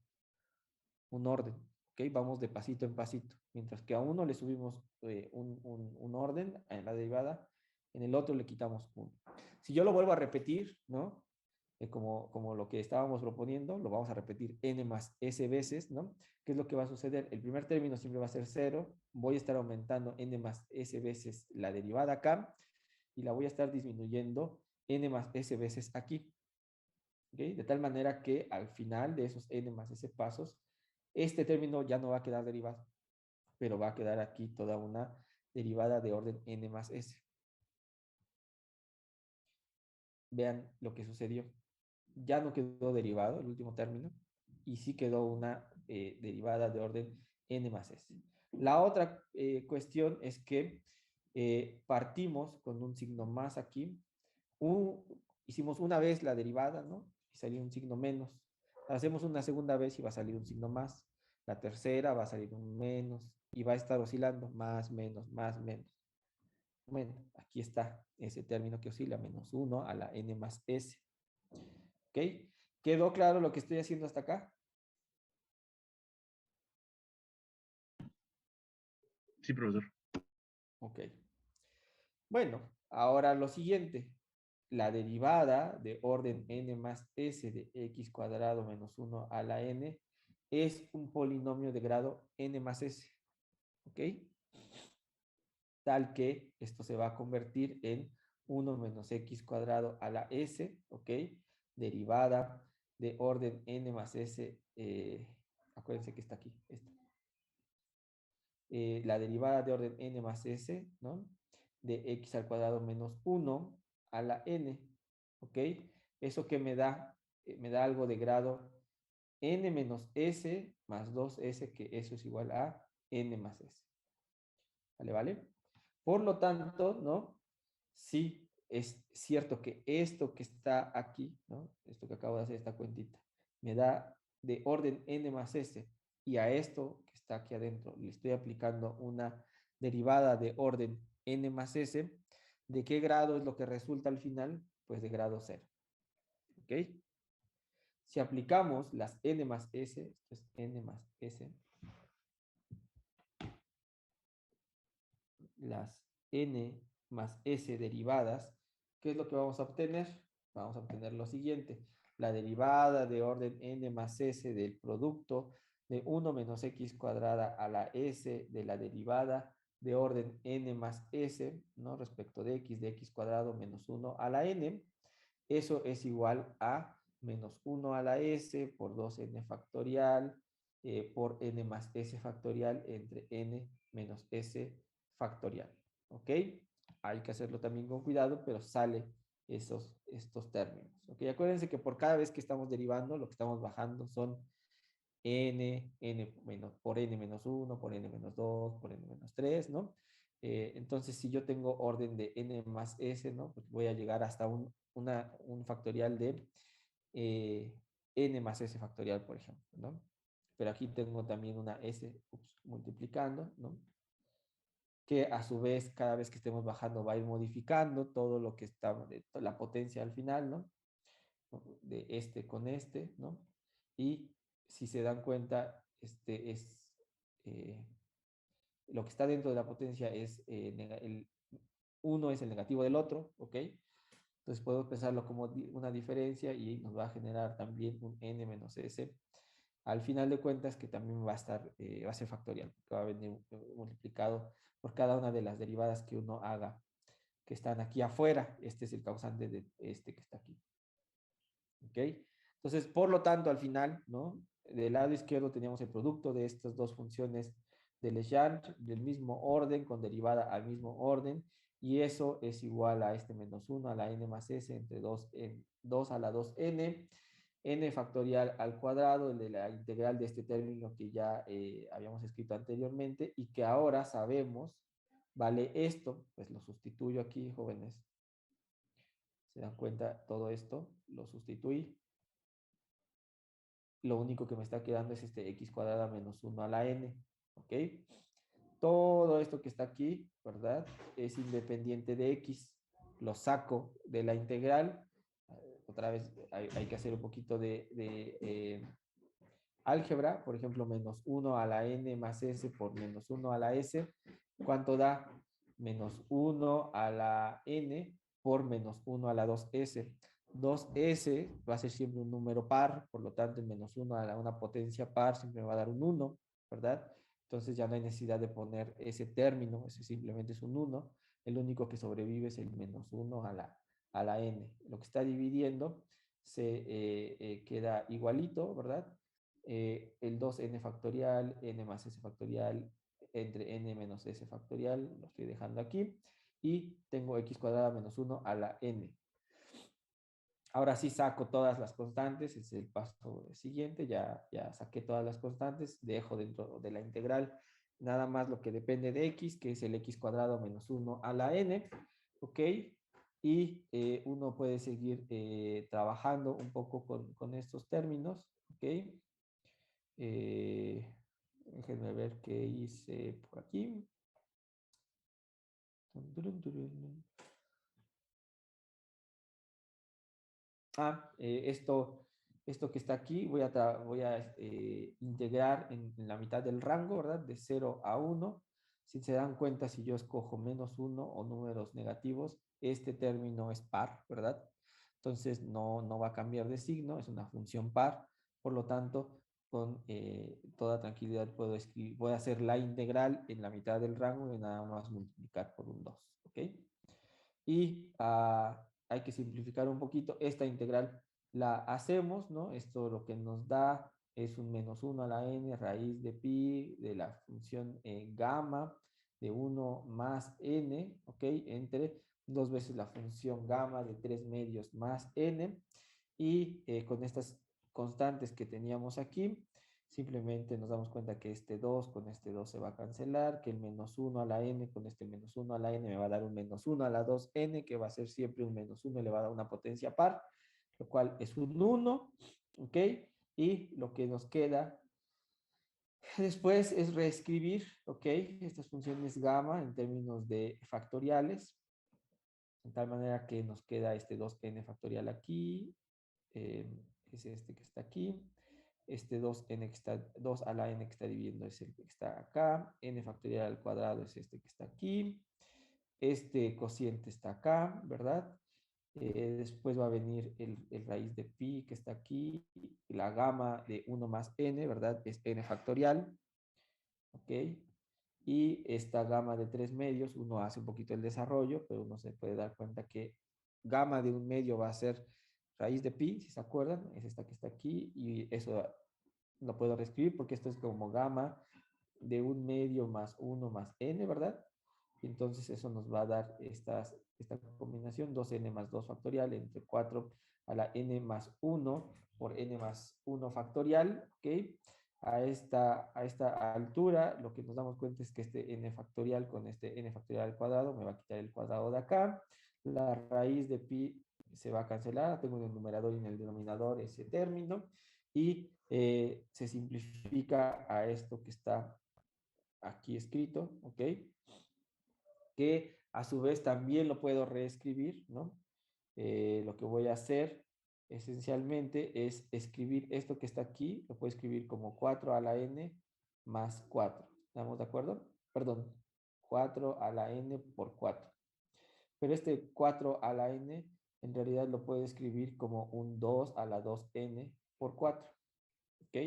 un orden. ¿Ok? Vamos de pasito en pasito. Mientras que a uno le subimos un orden en la derivada, en el otro le quitamos uno. Si yo lo vuelvo a repetir, ¿no? Como lo que estábamos proponiendo, lo vamos a repetir n más s veces, ¿no? ¿Qué es lo que va a suceder? El primer término siempre va a ser 0, voy a estar aumentando n más s veces la derivada acá, y la voy a estar disminuyendo n más s veces aquí. ¿Okay? De tal manera que al final de esos n más s pasos, este término ya no va a quedar derivado, pero va a quedar aquí toda una derivada de orden n más s. Vean lo que sucedió. Ya no quedó derivado el último término y sí quedó una derivada de orden n más s. La otra cuestión es que partimos con un signo más aquí. Hicimos una vez la derivada, ¿no? Y salió un signo menos. Hacemos una segunda vez y va a salir un signo más. La tercera va a salir un menos y va a estar oscilando más, menos, más, menos. Bueno, aquí está ese término que oscila menos 1 a la n más s. ¿Ok? ¿Quedó claro lo que estoy haciendo hasta acá? Sí, profesor. Ok. Bueno, ahora lo siguiente. La derivada de orden n más s de x cuadrado menos 1 a la n es un polinomio de grado n más s. ¿Ok? Tal que esto se va a convertir en 1 menos x cuadrado a la s. ¿Ok? Derivada de orden n más s. Acuérdense que está aquí. La derivada de orden n más s, ¿no? De x al cuadrado menos 1 a la n, ¿ok? ¿Eso que me da? Me da algo de grado n menos s más 2s, que eso es igual a n más s. ¿Vale? ¿Vale? Por lo tanto, ¿no? Sí, es cierto que esto que está aquí, ¿no? Esto que acabo de hacer, esta cuentita, me da de orden n más s, y a esto que está aquí adentro le estoy aplicando una derivada de orden n más s. ¿De qué grado es lo que resulta al final? Pues de grado 0. ¿Ok? Si aplicamos las n más s, esto es n más s, las n más s derivadas, ¿qué es lo que vamos a obtener? Vamos a obtener lo siguiente. La derivada de orden n más s del producto de 1 menos x cuadrada a la s de la derivada de orden n más s, ¿no? Respecto de x cuadrado menos 1 a la n. Eso es igual a menos 1 a la s por 2n factorial por n más s factorial entre n menos s factorial. ¿Ok? Hay que hacerlo también con cuidado, pero sale estos términos. ¿Ok? Acuérdense que por cada vez que estamos derivando, lo que estamos bajando son n menos, por n menos 1, por n menos 2, por n menos 3, ¿no? Entonces, si yo tengo orden de n más s, ¿no? Pues voy a llegar hasta un factorial de n más s factorial, por ejemplo, ¿no? Pero aquí tengo también una s multiplicando, ¿no? Que a su vez, cada vez que estemos bajando, va a ir modificando todo lo que está, la potencia al final, ¿no? De este con este, ¿no? Y si se dan cuenta, eh, lo que está dentro de la potencia es, el uno es el negativo del otro, ¿ok? Entonces podemos pensarlo como una diferencia y nos va a generar también un n menos s. Al final de cuentas, que también va a estar, va a ser factorial, que va a venir multiplicado por cada una de las derivadas que uno haga, que están aquí afuera. Este es el causante de este que está aquí. ¿Ok? Entonces, por lo tanto, al final, ¿no? Del lado izquierdo teníamos el producto de estas dos funciones de Legendre del mismo orden, con derivada al mismo orden, y eso es igual a este menos 1 a la n más s entre 2 a la 2n, n factorial al cuadrado, el de la integral de este término que ya habíamos escrito anteriormente y que ahora sabemos, vale esto, pues lo sustituyo aquí, jóvenes. ¿Se dan cuenta? Todo esto lo sustituí. lo único que me está quedando es este x cuadrada menos 1 a la n, ¿ok? Todo esto que está aquí, ¿verdad? Es independiente de x. Lo saco de la integral. Otra vez hay que hacer un poquito de álgebra, por ejemplo, menos 1 a la n más s por menos 1 a la s. ¿Cuánto da? Menos 1 a la n por menos 1 a la 2s. 2s va a ser siempre un número par, por lo tanto, el menos 1 a una potencia par siempre me va a dar un 1, ¿verdad? Entonces ya no hay necesidad de poner ese término, ese simplemente es un 1. El único que sobrevive es el menos 1 a la n. Lo que está dividiendo se queda igualito, ¿verdad? El 2n factorial, n más s factorial, entre n menos s factorial, lo estoy dejando aquí, y tengo x cuadrada menos 1 a la n. Ahora sí saco todas las constantes, es el paso siguiente, ya saqué todas las constantes, dejo dentro de la integral nada más lo que depende de x, que es el x cuadrado menos 1 a la n, ¿ok? Y uno puede seguir trabajando un poco con estos términos, ¿ok? Déjenme ver qué hice por aquí. Esto que está aquí, voy a integrar en la mitad del rango, ¿verdad? De 0 a 1. Si se dan cuenta, si yo escojo menos 1 o números negativos, este término es par, ¿verdad? Entonces no va a cambiar de signo, es una función par. Por lo tanto, con toda tranquilidad puedo escribir, voy a hacer la integral en la mitad del rango y nada más multiplicar por un 2, ¿ok? Y hay que simplificar un poquito. Esta integral la hacemos, ¿no? Esto lo que nos da es un menos 1 a la n raíz de pi de la función gamma de 1 más n, ¿ok? Entre 2 veces la función gamma de 3 medios más n. Y con estas constantes que teníamos aquí, simplemente nos damos cuenta que este 2 con este 2 se va a cancelar, que el menos 1 a la n con este menos 1 a la n me va a dar un menos 1 a la 2n, que va a ser siempre un menos 1 elevado a una potencia par, lo cual es un 1, ¿ok? Y lo que nos queda después es reescribir, ¿ok? Estas funciones gamma en términos de factoriales, de tal manera que nos queda este 2n factorial aquí, es este que está aquí. Este 2n que está, 2 a la n que está dividiendo es el que está acá. N factorial al cuadrado es este que está aquí. Este cociente está acá, ¿verdad? Después va a venir el raíz de pi que está aquí. La gama de 1 más n, ¿verdad? Es n factorial. ¿Ok? Y esta gama de 3 medios, uno hace un poquito el desarrollo, pero uno se puede dar cuenta que gama de un medio va a ser raíz de pi, si se acuerdan, es esta que está aquí, y eso lo puedo reescribir porque esto es como gamma de un medio más 1 más n, ¿verdad? Y entonces eso nos va a dar esta combinación, 2n más 2 factorial entre 4 a la n más 1 por n más 1 factorial, ¿ok? A esta altura, lo que nos damos cuenta es que este n factorial con este n factorial al cuadrado me va a quitar el cuadrado de acá. La raíz de pi se va a cancelar, tengo en el numerador y en el denominador ese término, y se simplifica a esto que está aquí escrito, ¿ok? Que a su vez también lo puedo reescribir, ¿no? Lo que voy a hacer esencialmente es escribir esto que está aquí, lo puedo escribir como 4 a la n más 4. ¿Estamos de acuerdo? Perdón, 4 a la n por 4. Pero este 4 a la n en realidad lo puedo escribir como un 2 a la 2n por 4. ¿Ok?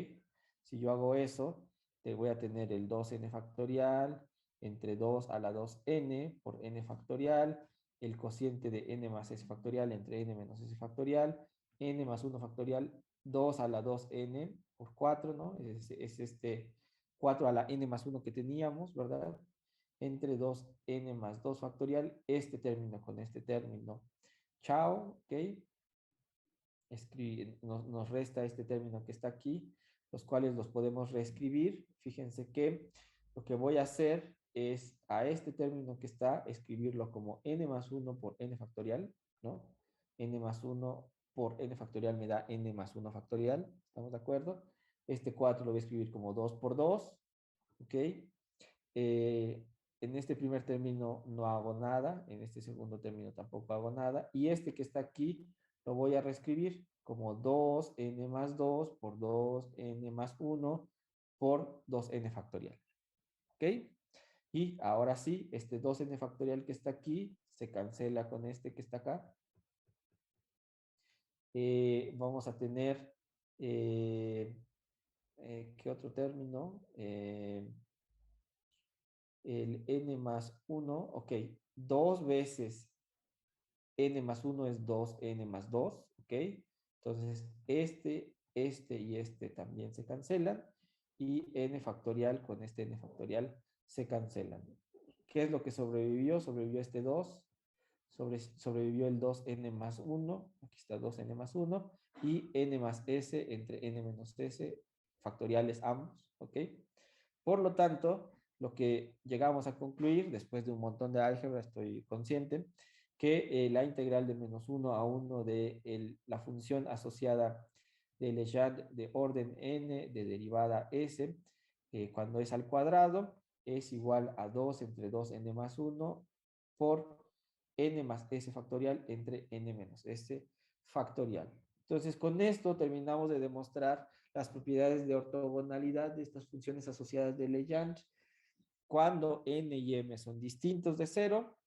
Si yo hago eso, te voy a tener el 2n factorial entre 2 a la 2n por n factorial, el cociente de n más s factorial entre n menos s factorial, n más 1 factorial, 2 a la 2n por 4, ¿no? Es este 4 a la n más 1 que teníamos, ¿verdad? Entre 2n más 2 factorial, este término con este término. Chao, ¿ok? Nos resta este término que está aquí, los cuales los podemos reescribir. Fíjense que lo que voy a hacer es a este término que está, escribirlo como n más 1 por n factorial, ¿no? N más 1 por n factorial me da n más 1 factorial, ¿estamos de acuerdo? Este 4 lo voy a escribir como 2 por 2, ¿ok? En este primer término no hago nada, en este segundo término tampoco hago nada, y este que está aquí lo voy a reescribir como 2n más 2 por 2n más 1 por 2n factorial, ¿ok? Y ahora sí, este 2n factorial que está aquí se cancela con este que está acá. Vamos a tener, ¿qué otro término? El n más 1, ok, 2 veces n más 1 es 2n más 2, ok. Entonces, este y este también se cancelan y n factorial con este n factorial se cancelan. ¿Qué es lo que sobrevivió? Sobrevivió este 2, sobrevivió el 2n más 1, aquí está 2n más 1, y n más s entre n menos s, factoriales ambos, ¿ok? Por lo tanto, lo que llegamos a concluir, después de un montón de álgebra, estoy consciente, que la integral de menos 1 a 1 de la función asociada de Legendre de orden n de derivada s, cuando es al cuadrado, es igual a 2 entre 2n más 1 por n más s factorial entre n menos s factorial. Entonces, con esto terminamos de demostrar las propiedades de ortogonalidad de estas funciones asociadas de Legendre cuando n y m son distintos de 0,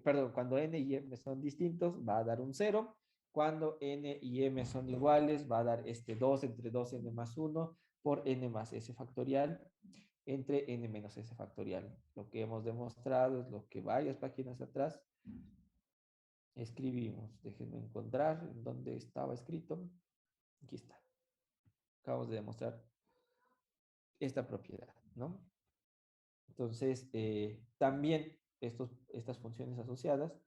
perdón, cuando n y m son distintos va a dar un 0, cuando n y m son iguales va a dar este 2 entre 2n más 1 por n más s factorial entre n menos s factorial. Lo que hemos demostrado es lo que varias páginas atrás escribimos. Déjenme encontrar en dónde estaba escrito. Aquí está. Acabamos de demostrar esta propiedad, ¿no? Entonces, también estas funciones asociadas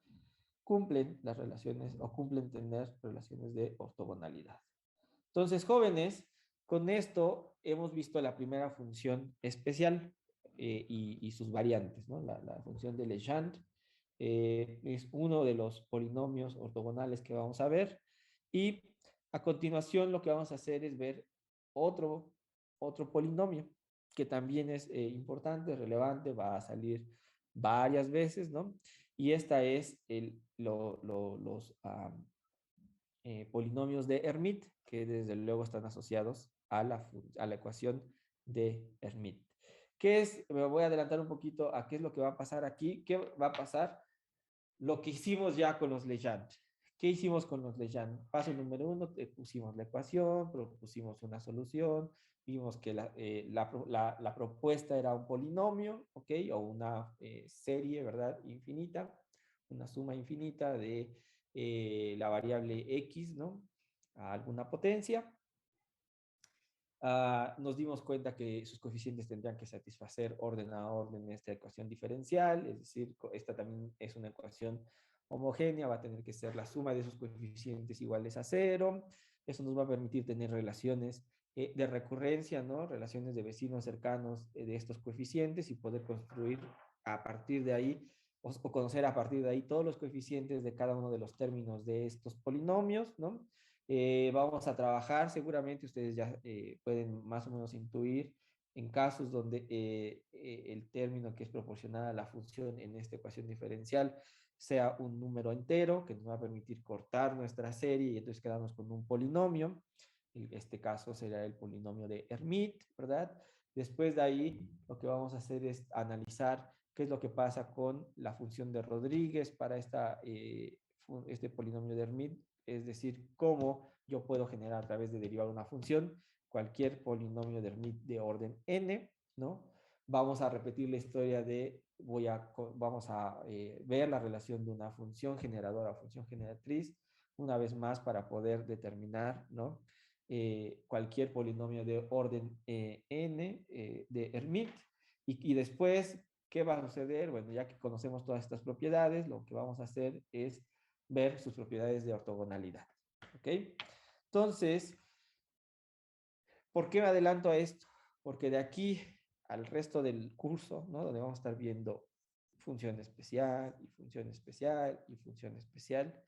cumplen las relaciones o cumplen tener relaciones de ortogonalidad. Entonces, jóvenes, con esto hemos visto la primera función especial y sus variantes, ¿no? La función de Legendre es uno de los polinomios ortogonales que vamos a ver y a continuación lo que vamos a hacer es ver otro polinomio que también es importante, relevante, va a salir varias veces, ¿no? Y esta es los polinomios de Hermite, que desde luego están asociados a la ecuación de Hermite. ¿Qué es? Me voy a adelantar un poquito a qué es lo que va a pasar aquí. ¿Qué va a pasar? Lo que hicimos ya con los Legendre. ¿Qué hicimos con los Legendre? Paso número 1, pusimos la ecuación, propusimos una solución, vimos que la propuesta era un polinomio, ¿ok? O una serie, ¿verdad? Infinita, una suma infinita de la variable x, ¿no? A alguna potencia. Nos dimos cuenta que sus coeficientes tendrían que satisfacer orden a orden esta ecuación diferencial, es decir, esta también es una ecuación homogénea, va a tener que ser la suma de sus coeficientes iguales a 0. Eso nos va a permitir tener relaciones de recurrencia, ¿no? Relaciones de vecinos cercanos de estos coeficientes y poder construir a partir de ahí o conocer a partir de ahí todos los coeficientes de cada uno de los términos de estos polinomios, ¿no? Vamos a trabajar, seguramente ustedes ya pueden más o menos intuir en casos donde el término que es proporcional a la función en esta ecuación diferencial sea un número entero que nos va a permitir cortar nuestra serie y entonces quedarnos con un polinomio. En este caso será el polinomio de Hermite, ¿verdad? Después de ahí lo que vamos a hacer es analizar qué es lo que pasa con la función de Rodríguez para este polinomio de Hermite, es decir, cómo yo puedo generar a través de derivar una función cualquier polinomio de Hermite de orden n, ¿no? Vamos a repetir la historia de, vamos a ver la relación de una función generadora o función generatriz, una vez más para poder determinar, ¿no? Cualquier polinomio de orden n de Hermite, y después, ¿qué va a suceder? Bueno, ya que conocemos todas estas propiedades, lo que vamos a hacer es ver sus propiedades de ortogonalidad. ¿Ok? Entonces, ¿por qué me adelanto a esto? Porque de aquí al resto del curso, ¿no? Donde vamos a estar viendo función especial y función especial y función especial,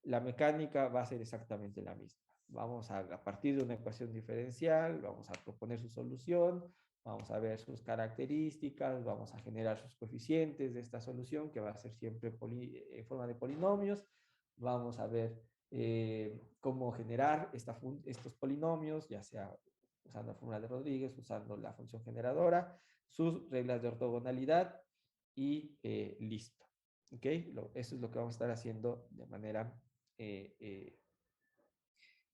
la mecánica va a ser exactamente la misma. Vamos a partir de una ecuación diferencial, vamos a proponer su solución, vamos a ver sus características, vamos a generar sus coeficientes de esta solución, que va a ser siempre en forma de polinomios. Vamos a ver cómo generar estos polinomios, ya sea usando la fórmula de Rodríguez, usando la función generadora, sus reglas de ortogonalidad y listo. ¿Ok? Eso es lo que vamos a estar haciendo de manera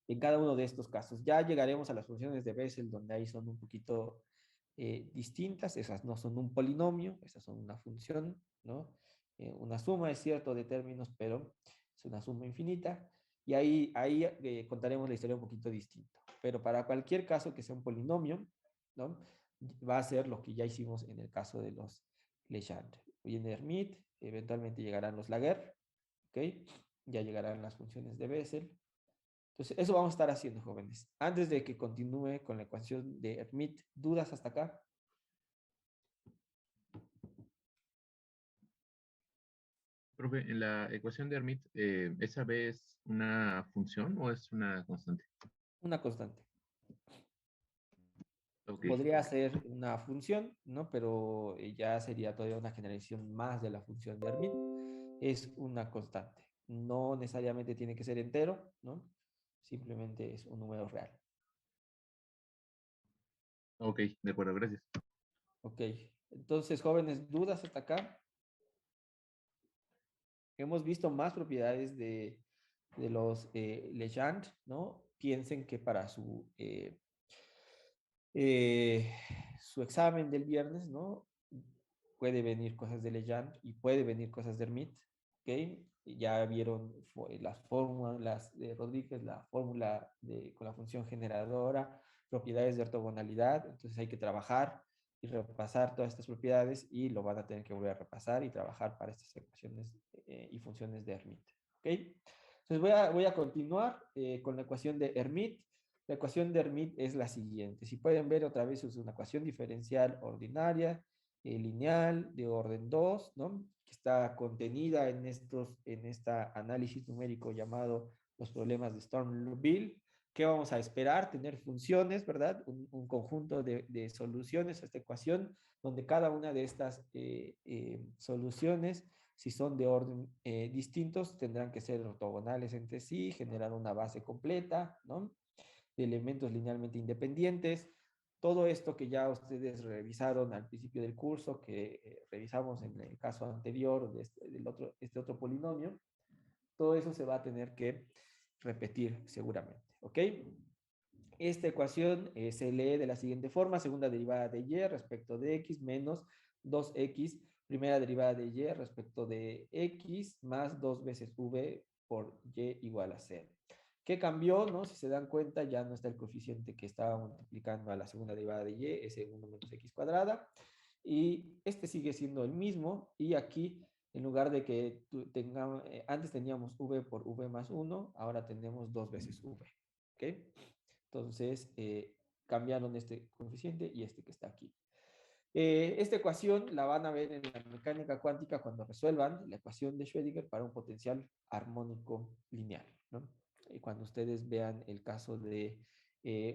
en cada uno de estos casos. Ya llegaremos a las funciones de Bessel, donde ahí son un poquito distintas. Esas no son un polinomio, esas son una función, ¿no? Una suma, es cierto, de términos, pero es una suma infinita. Y ahí contaremos la historia un poquito distinta. Pero para cualquier caso que sea un polinomio, ¿no? Va a ser lo que ya hicimos en el caso de los Legendre. Viene Hermite, eventualmente llegarán los Laguerre, ¿ok? Ya llegarán las funciones de Bessel. Entonces, eso vamos a estar haciendo, jóvenes. Antes de que continúe con la ecuación de Hermite, ¿dudas hasta acá? Profe, en la ecuación de Hermite, ¿esa B es una función o es una constante? Una constante. Ok, Podría ser una función, ¿no? Pero ya sería todavía una generación más de la función de Hermite. Es una constante. No necesariamente tiene que ser entero, ¿no? Simplemente es un número real. ok, de acuerdo, gracias. Ok. Entonces, jóvenes, ¿dudas hasta acá? Hemos visto más propiedades de los Legendre, ¿no? Piensen que para su examen del viernes, ¿no? Puede venir cosas de Legendre y puede venir cosas de Hermite, ¿ok? Ya vieron las fórmulas de Rodríguez, la fórmula con la función generadora, propiedades de ortogonalidad, entonces hay que trabajar y repasar todas estas propiedades y lo van a tener que volver a repasar y trabajar para estas ecuaciones y funciones de Hermite, ¿ok? Entonces voy a continuar con la ecuación de Hermite. La ecuación de Hermite es la siguiente. Si pueden ver otra vez, es una ecuación diferencial ordinaria, lineal, de orden 2, ¿no? Que está contenida en esta análisis numérico llamado los problemas de Sturm-Liouville. ¿Qué vamos a esperar? Tener funciones, ¿verdad? Un conjunto de soluciones a esta ecuación, donde cada una de estas soluciones, si son de orden distintos, tendrán que ser ortogonales entre sí, generar una base completa, ¿no? De elementos linealmente independientes. Todo esto que ya ustedes revisaron al principio del curso, que revisamos en el caso anterior de este otro polinomio, todo eso se va a tener que repetir seguramente, ¿ok? Esta ecuación se lee de la siguiente forma: segunda derivada de y respecto de x menos 2x, primera derivada de y respecto de x más 2 veces v por y igual a 0. ¿Qué cambió? ¿No? Si se dan cuenta, ya no está el coeficiente que estaba multiplicando a la segunda derivada de y, ese 1 menos x cuadrada, y este sigue siendo el mismo, y aquí, en lugar de que tengamos, antes teníamos v por v más 1, ahora tenemos 2 veces v, ¿ok? Entonces, cambiaron este coeficiente y este que está aquí. Esta ecuación la van a ver en la mecánica cuántica cuando resuelvan la ecuación de Schrödinger para un potencial armónico lineal, ¿no? Y cuando ustedes vean el caso de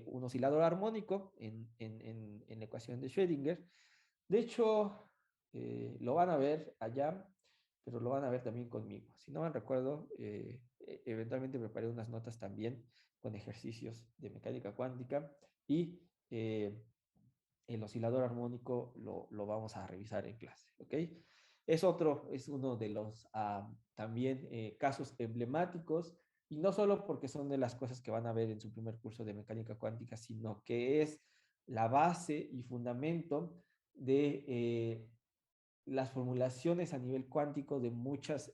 un oscilador armónico en la ecuación de Schrödinger, de hecho, lo van a ver allá, pero lo van a ver también conmigo. Si no me recuerdo, eventualmente preparé unas notas también con ejercicios de mecánica cuántica y el oscilador armónico lo vamos a revisar en clase, ¿ok? Es uno de los también casos emblemáticos, y no solo porque son de las cosas que van a ver en su primer curso de mecánica cuántica, sino que es la base y fundamento de las formulaciones a nivel cuántico de muchos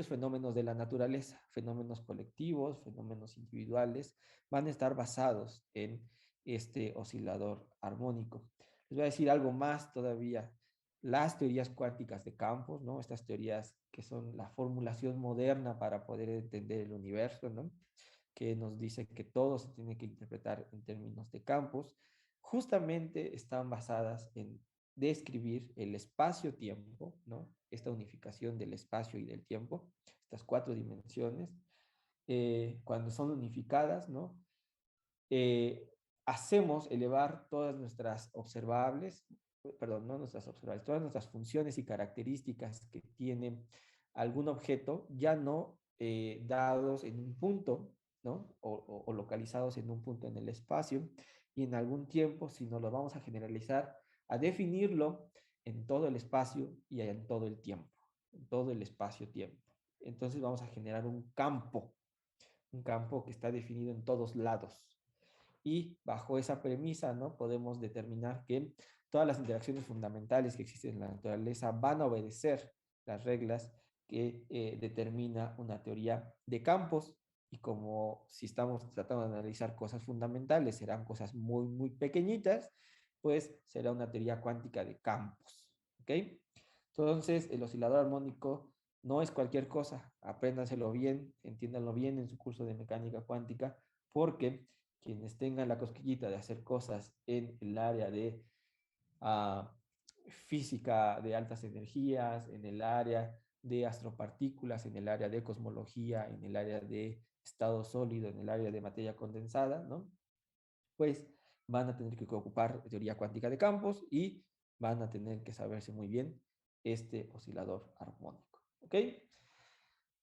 fenómenos de la naturaleza, fenómenos colectivos, fenómenos individuales, van a estar basados en este oscilador armónico. Les voy a decir algo más todavía. Las teorías cuánticas de campos, ¿no? Estas teorías que son la formulación moderna para poder entender el universo, ¿no? Que nos dice que todo se tiene que interpretar en términos de campos, justamente están basadas en describir el espacio-tiempo, ¿no? Esta unificación del espacio y del tiempo estas 4 dimensiones, cuando son unificadas, ¿no? Hacemos elevar todas nuestras observables, perdón, no nuestras observables, todas nuestras funciones y características que tiene algún objeto, ya no dados en un punto, ¿no? O localizados en un punto en el espacio y en algún tiempo, sino lo vamos a generalizar, a definirlo en todo el espacio y en todo el tiempo, en todo el espacio-tiempo. Entonces vamos a generar un campo que está definido en todos lados. Y bajo esa premisa, ¿no? Podemos determinar que todas las interacciones fundamentales que existen en la naturaleza van a obedecer las reglas que determina una teoría de campos. Y como si estamos tratando de analizar cosas fundamentales, serán cosas muy, muy pequeñitas, pues será una teoría cuántica de campos. ¿Ok? Entonces, el oscilador armónico no es cualquier cosa. Apréndanselo bien, entiéndanlo bien en su curso de mecánica cuántica, porque quienes tengan la cosquillita de hacer cosas en el área de física de altas energías, en el área de astropartículas, en el área de cosmología, en el área de estado sólido, en el área de materia condensada, ¿no? Pues van a tener que ocupar teoría cuántica de campos y van a tener que saberse muy bien este oscilador armónico. ¿Ok?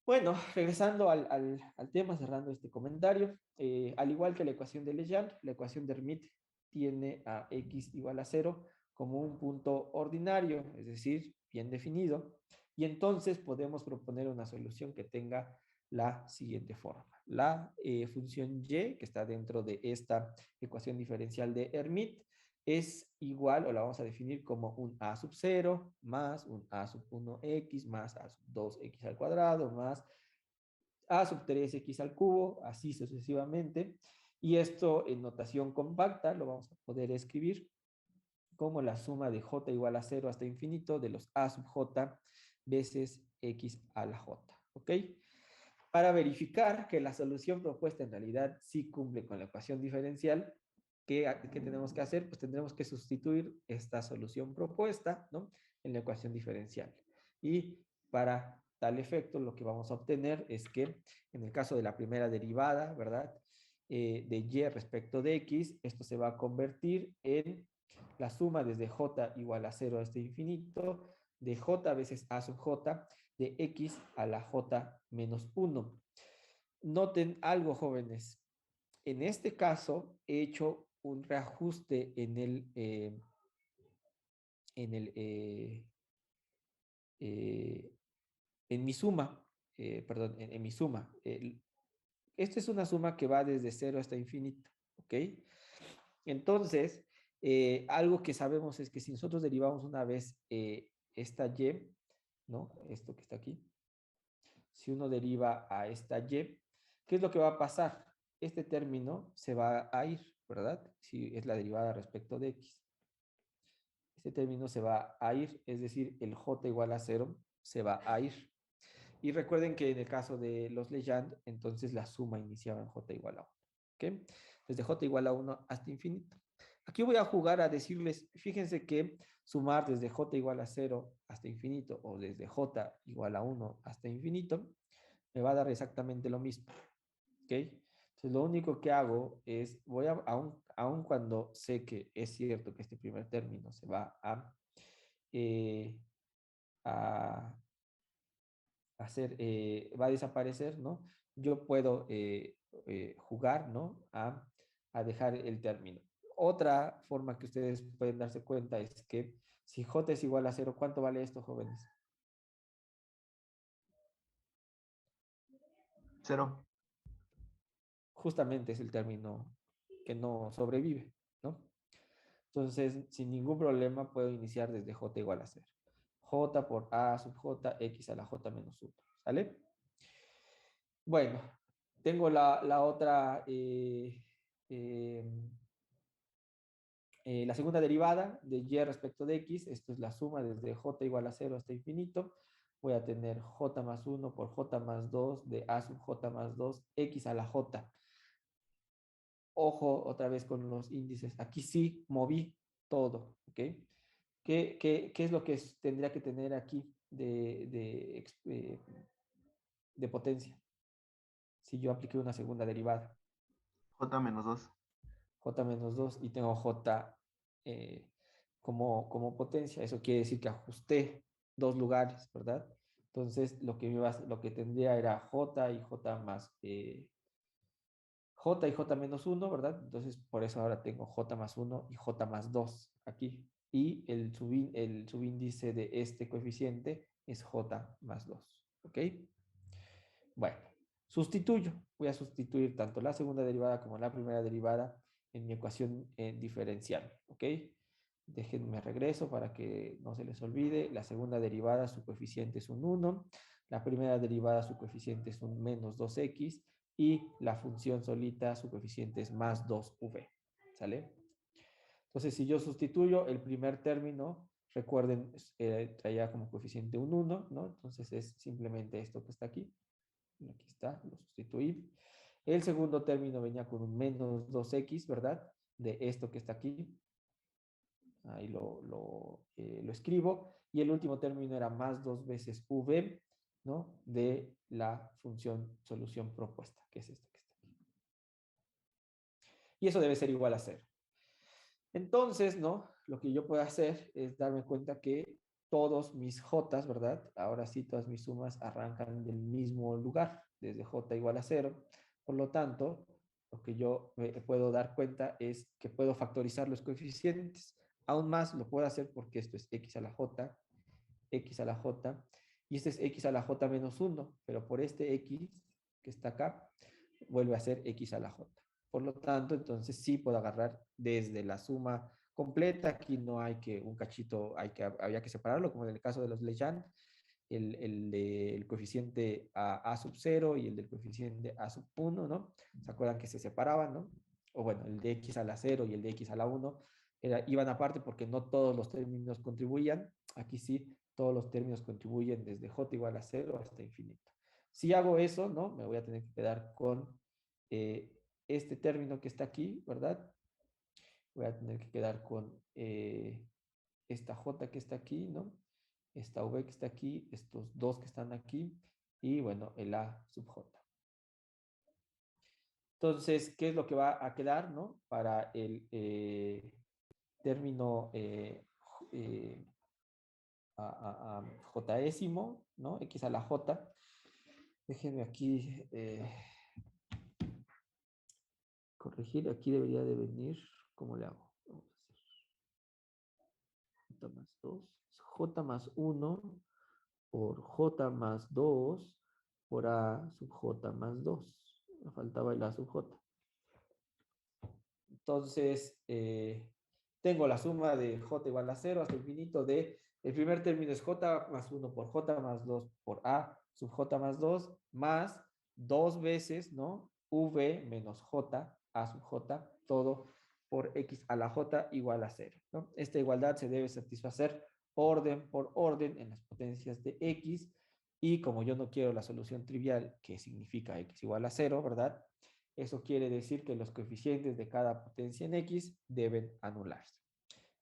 Bueno, regresando al tema, cerrando este comentario, al igual que la ecuación de Legendre, la ecuación de Hermite tiene a x igual a 0 como un punto ordinario, es decir, bien definido, y entonces podemos proponer una solución que tenga la siguiente forma. La función y, que está dentro de esta ecuación diferencial de Hermite, es igual, o la vamos a definir como un a sub 0 más un a sub 1x más a sub 2x al cuadrado más a sub 3x al cubo, así sucesivamente. Y esto en notación compacta lo vamos a poder escribir como la suma de j igual a 0 hasta infinito de los a sub j veces x a la j. ¿Ok? Para verificar que la solución propuesta en realidad sí cumple con la ecuación diferencial, ¿qué tenemos que hacer? Pues tendremos que sustituir esta solución propuesta, ¿no? En la ecuación diferencial. Y para tal efecto, lo que vamos a obtener es que en el caso de la primera derivada, ¿verdad? De y respecto de x, esto se va a convertir en la suma desde j igual a 0 hasta infinito, de j veces a sub j, de x a la j menos 1. Noten algo, jóvenes. En este caso, he hecho un reajuste en el, en mi suma, perdón, en mi suma. Esta es una suma que va desde 0 hasta infinito, ¿ok? Entonces, algo que sabemos es que si nosotros derivamos una vez esta y, ¿no? Esto que está aquí, si uno deriva a esta y, ¿qué es lo que va a pasar? Este término se va a ir, ¿verdad? Si es la derivada respecto de x. Este término se va a ir, es decir, el j igual a 0 se va a ir. Y recuerden que en el caso de los Legendre, entonces la suma iniciaba en j igual a 1. ¿Ok? Desde j igual a 1 hasta infinito. Aquí voy a jugar a decirles, fíjense que sumar desde j igual a 0 hasta infinito o desde j igual a 1 hasta infinito me va a dar exactamente lo mismo. ¿Ok? Entonces lo único que hago es, aun cuando sé que es cierto que este primer término se va a hacer, va a desaparecer, ¿no? Yo puedo jugar, ¿no? A dejar el término. Otra forma que ustedes pueden darse cuenta es que si j es igual a 0, ¿cuánto vale esto, jóvenes? 0. Justamente es el término que no sobrevive, ¿no? Entonces, sin ningún problema puedo iniciar desde j igual a 0. j por a sub j, x a la j menos 1, ¿sale? Bueno, tengo la otra, la segunda derivada de y respecto de x. Esto es la suma desde j igual a 0 hasta infinito. Voy a tener j más 1 por j más 2 de a sub j más 2, x a la j. Ojo otra vez con los índices. Aquí sí moví todo, ¿ok? ¿Qué es lo que tendría que tener aquí de potencia. Si yo apliqué una segunda derivada, J menos 2. j menos 2 y tengo j como potencia, eso quiere decir que ajusté dos lugares, ¿verdad? Entonces, lo que tendría era j y j más j y j menos 1, ¿verdad? Entonces, por eso ahora tengo j más 1 y j más 2 aquí. Y el subíndice de este coeficiente es j más 2, ¿ok? Bueno, sustituyo. Voy a sustituir tanto la segunda derivada como la primera derivada en mi ecuación diferencial, ¿ok? Déjenme regreso para que no se les olvide. La segunda derivada, su coeficiente es un 1. La primera derivada, su coeficiente es un menos 2x. Y la función solita, su coeficiente es más 2v. ¿Sale? Entonces, si yo sustituyo el primer término, recuerden, traía como coeficiente un 1, ¿no? Entonces es simplemente esto que está aquí. Aquí está, lo sustituí. El segundo término venía con un menos 2x, ¿verdad? De esto que está aquí. Ahí lo escribo. Y el último término era más 2 veces v, ¿no? De la función solución propuesta, que es esta que está aquí. Y eso debe ser igual a 0. Entonces, ¿no? Lo que yo puedo hacer es darme cuenta que todos mis j, ¿verdad? Ahora sí, todas mis sumas arrancan del mismo lugar, desde j igual a 0. Por lo tanto, lo que yo me puedo dar cuenta es que puedo factorizar los coeficientes. Aún más lo puedo hacer porque esto es x a la j, y este es x a la j menos 1, pero por este x que está acá, vuelve a ser x a la j. Por lo tanto, entonces sí puedo agarrar desde la suma completa. Aquí no hay que un cachito, había que separarlo, como en el caso de los Legend, el del coeficiente a sub 0 y el del coeficiente a sub 1, ¿no? ¿Se acuerdan que se separaban, no? O bueno, el de x a la 0 y el de x a la 1 iban aparte porque no todos los términos contribuían. Aquí sí, todos los términos contribuyen desde j igual a 0 hasta infinito. Si hago eso, ¿no? Me voy a tener que quedar con este término que está aquí, ¿verdad? Voy a tener que quedar con esta j que está aquí, ¿no? Esta v que está aquí, estos dos que están aquí, y bueno, el a sub j. Entonces, ¿qué es lo que va a quedar, ¿no? Para el término jésimo, ¿no? X a la j. Déjenme aquí corregir. Aquí debería de venir. ¿Cómo le hago? Vamos a hacer j más 2. J más 1 por j más 2 por a sub j más 2. Me faltaba el a sub j. Entonces, tengo la suma de j igual a 0 hasta infinito de, el primer término es j más 1 por j más 2 por a sub j más 2 más 2 veces, ¿no? v menos j a sub j, todo por x a la j igual a 0, ¿no? Esta igualdad se debe satisfacer orden por orden en las potencias de x, y como yo no quiero la solución trivial, que significa x igual a 0, ¿verdad? Eso quiere decir que los coeficientes de cada potencia en x deben anularse.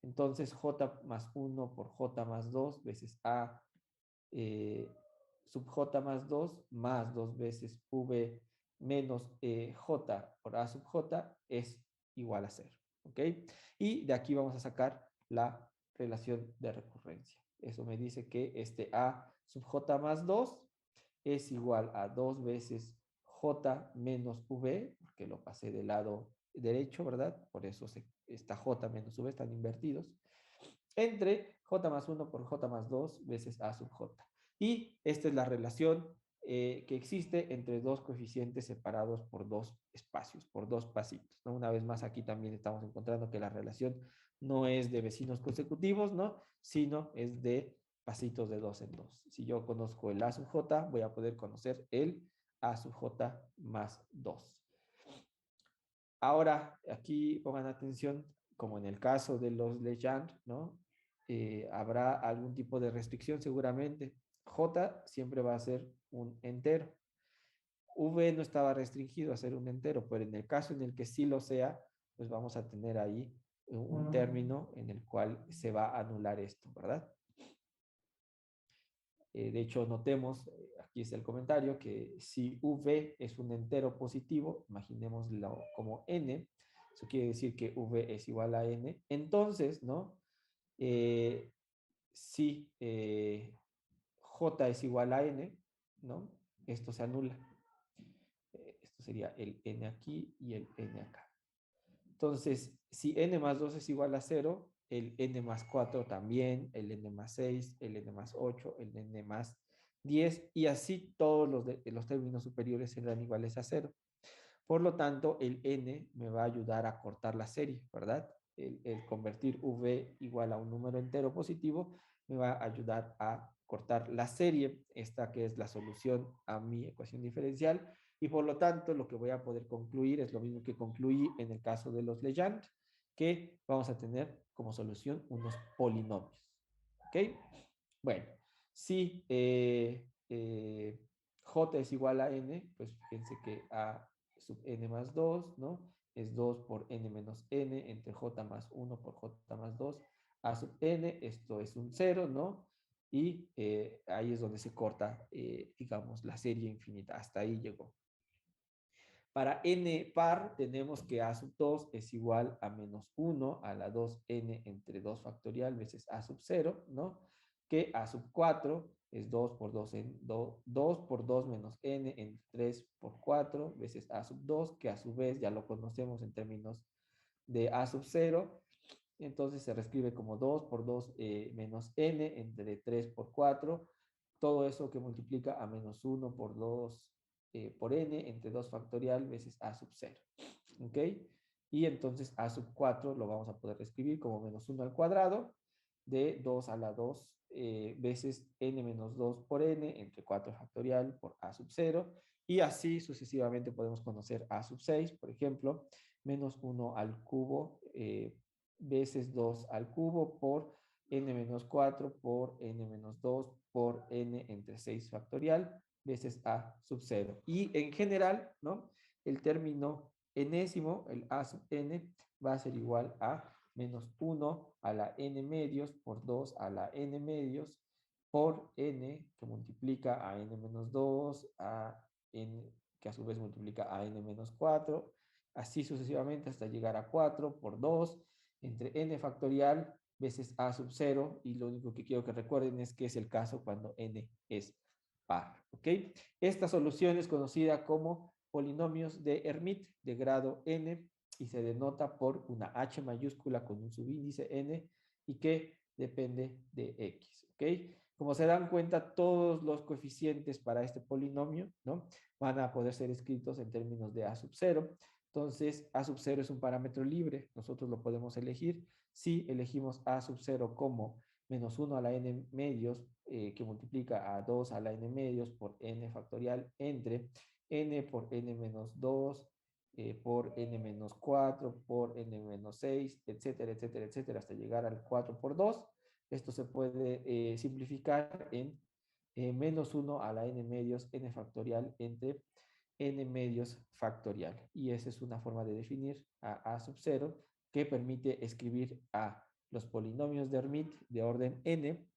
Entonces, j más 1 por j más 2 veces a sub j más 2 veces v menos j por a sub j es igual a 0. ¿Ok? Y de aquí vamos a sacar la relación de recurrencia. Eso me dice que este a sub j más 2 es igual a 2 veces j menos v, porque lo pasé del lado derecho, ¿verdad? Por eso esta j menos v están invertidos, entre j más 1 por j más 2 veces a sub j. Y esta es la relación que existe entre dos coeficientes separados por dos espacios, por dos pasitos, ¿no? Una vez más, aquí también estamos encontrando que la relación no es de vecinos consecutivos, ¿no? Sino es de pasitos de 2 en 2. Si yo conozco el a sub j, voy a poder conocer el a sub j más 2. Ahora, aquí pongan atención, como en el caso de los Legend, ¿no? Habrá algún tipo de restricción seguramente. J siempre va a ser un entero. V no estaba restringido a ser un entero, pero en el caso en el que sí lo sea, pues vamos a tener ahí un término en el cual se va a anular esto, ¿verdad? De hecho, notemos, aquí está el comentario, que si v es un entero positivo, imaginémoslo como n, eso quiere decir que v es igual a n, entonces, ¿no? Si j es igual a n, ¿no? Esto se anula. Esto sería el n aquí y el n acá. Entonces, si n más 2 es igual a 0, el n más 4 también, el n más 6, el n más 8, el n más 10, y así todos los términos superiores serán iguales a 0. Por lo tanto, el n me va a ayudar a cortar la serie, ¿verdad? El convertir v igual a un número entero positivo me va a ayudar a cortar la serie, esta que es la solución a mi ecuación diferencial, y por lo tanto lo que voy a poder concluir es lo mismo que concluí en el caso de los Legendre, que vamos a tener como solución unos polinomios. ¿Ok? Bueno, si j es igual a n, pues fíjense que a sub n más 2, ¿no? Es 2 por n menos n entre j más 1 por j más 2 a sub n, esto es un 0, ¿no? Y ahí es donde se corta, digamos, la serie infinita, hasta ahí llegó. Para n par tenemos que a sub 2 es igual a menos 1 a la 2n entre 2 factorial veces a sub 0, ¿no? Que a sub 4 es 2 por 2, 2 por 2 menos n entre 3 por 4 veces a sub 2, que a su vez ya lo conocemos en términos de a sub 0. Entonces se reescribe como 2 por 2 menos n entre 3 por 4. Todo eso que multiplica a menos 1 por 2 por n entre 2 factorial veces a sub 0. ¿Ok? Y entonces a sub 4 lo vamos a poder escribir como menos 1 al cuadrado de 2 a la 2 veces n menos 2 por n entre 4 factorial por a sub 0. Y así sucesivamente podemos conocer a sub 6, por ejemplo, menos 1 al cubo veces 2 al cubo por n menos 4 por n menos 2 por n entre 6 factorial veces a sub 0. Y en general, ¿no? El término enésimo, el a sub n, va a ser igual a menos 1 a la n medios por 2 a la n medios por n que multiplica a n menos 2, a n que a su vez multiplica a n menos 4, así sucesivamente hasta llegar a 4 por 2 entre n factorial veces a sub 0, y lo único que quiero que recuerden es que es el caso cuando n es par, ¿ok? Esta solución es conocida como polinomios de Hermite de grado n y se denota por una h mayúscula con un subíndice n y que depende de x, ¿ok? Como se dan cuenta, todos los coeficientes para este polinomio, ¿no? Van a poder ser escritos en términos de a sub 0. Entonces, a sub 0 es un parámetro libre, nosotros lo podemos elegir. Si elegimos a sub 0 como menos 1 a la n medios, que multiplica a 2 a la n medios por n factorial entre n por n menos 2 por n menos 4 por n menos 6, etcétera, etcétera, etcétera, hasta llegar al 4 por 2. Esto se puede simplificar en menos 1 a la n medios n factorial entre n medios factorial. Y esa es una forma de definir a sub 0 que permite escribir a los polinomios de Hermite de orden n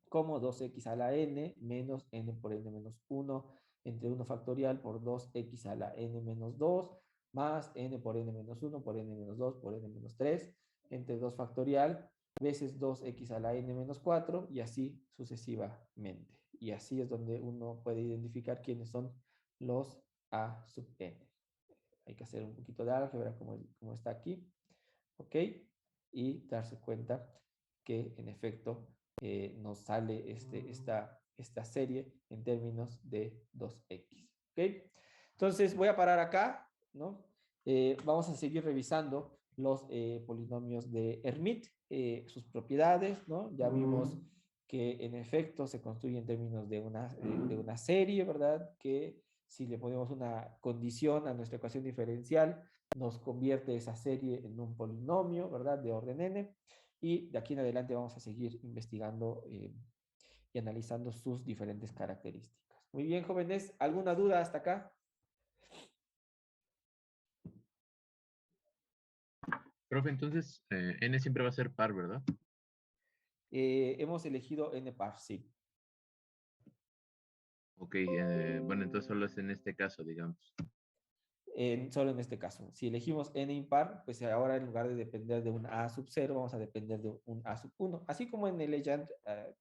como 2x a la n menos n por n menos 1 entre 1 factorial por 2x a la n menos 2 más n por n menos 1 por n menos 2 por n menos 3 entre 2 factorial veces 2x a la n menos 4 y así sucesivamente. Y así es donde uno puede identificar quiénes son los a sub n. Hay que hacer un poquito de álgebra como está aquí, ¿ok? Y darse cuenta que en efecto nos sale esta serie en términos de 2x, ¿ok? Entonces voy a parar acá, ¿no? Vamos a seguir revisando los polinomios de Hermite, sus propiedades, ¿no? Ya vimos que en efecto se construye en términos de una serie, ¿verdad? Que si le ponemos una condición a nuestra ecuación diferencial, nos convierte esa serie en un polinomio, ¿verdad? De orden n. Y de aquí en adelante vamos a seguir investigando y analizando sus diferentes características. Muy bien, jóvenes, ¿alguna duda hasta acá? Profe, entonces n siempre va a ser par, ¿verdad? Hemos elegido n par, sí. Ok, bueno, entonces solo es en este caso, digamos. Solo en este caso. Si elegimos n impar, pues ahora en lugar de depender de un a sub 0, vamos a depender de un a sub 1. Así como en el legend,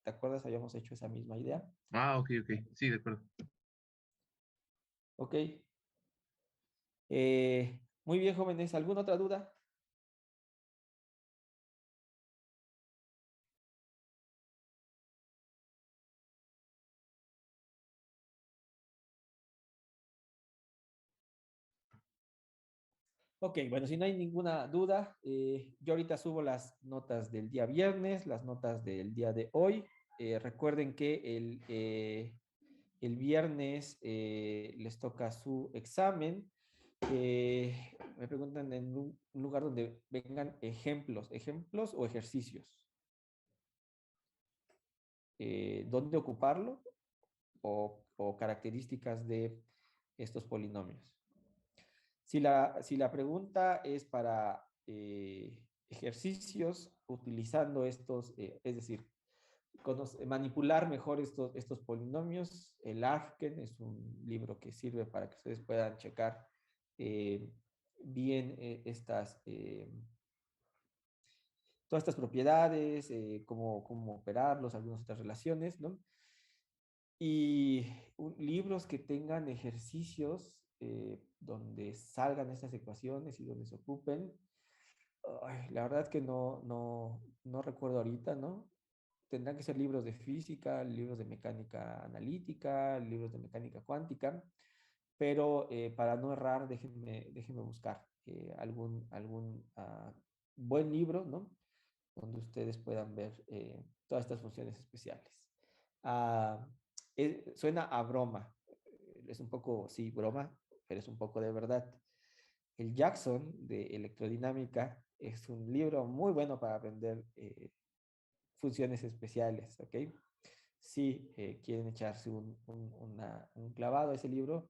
¿te acuerdas? Habíamos hecho esa misma idea. Ah, ok, ok. Sí, de acuerdo. Ok. Muy bien, jóvenes. ¿Alguna otra duda? Ok, bueno, si no hay ninguna duda, yo ahorita subo las notas del día viernes, las notas del día de hoy. Recuerden que el viernes les toca su examen. Me preguntan en un lugar donde vengan ejemplos o ejercicios. ¿Dónde ocuparlo? O características de estos polinomios. Si la pregunta es para ejercicios utilizando estos, es decir, manipular mejor estos polinomios, el ARGEN es un libro que sirve para que ustedes puedan checar bien todas estas propiedades, cómo operarlos, algunas otras relaciones, ¿no? Y libros que tengan ejercicios donde salgan estas ecuaciones y donde se ocupen. Ay, la verdad que no recuerdo ahorita, ¿no? Tendrán que ser libros de física, libros de mecánica analítica, libros de mecánica cuántica, pero para no errar, déjenme buscar algún buen libro, ¿no? Donde ustedes puedan ver todas estas funciones especiales. Ah, suena a broma, es un poco, sí, broma, pero es un poco de verdad. El Jackson de electrodinámica es un libro muy bueno para aprender funciones especiales, ¿ok? Si quieren echarse un clavado a ese libro,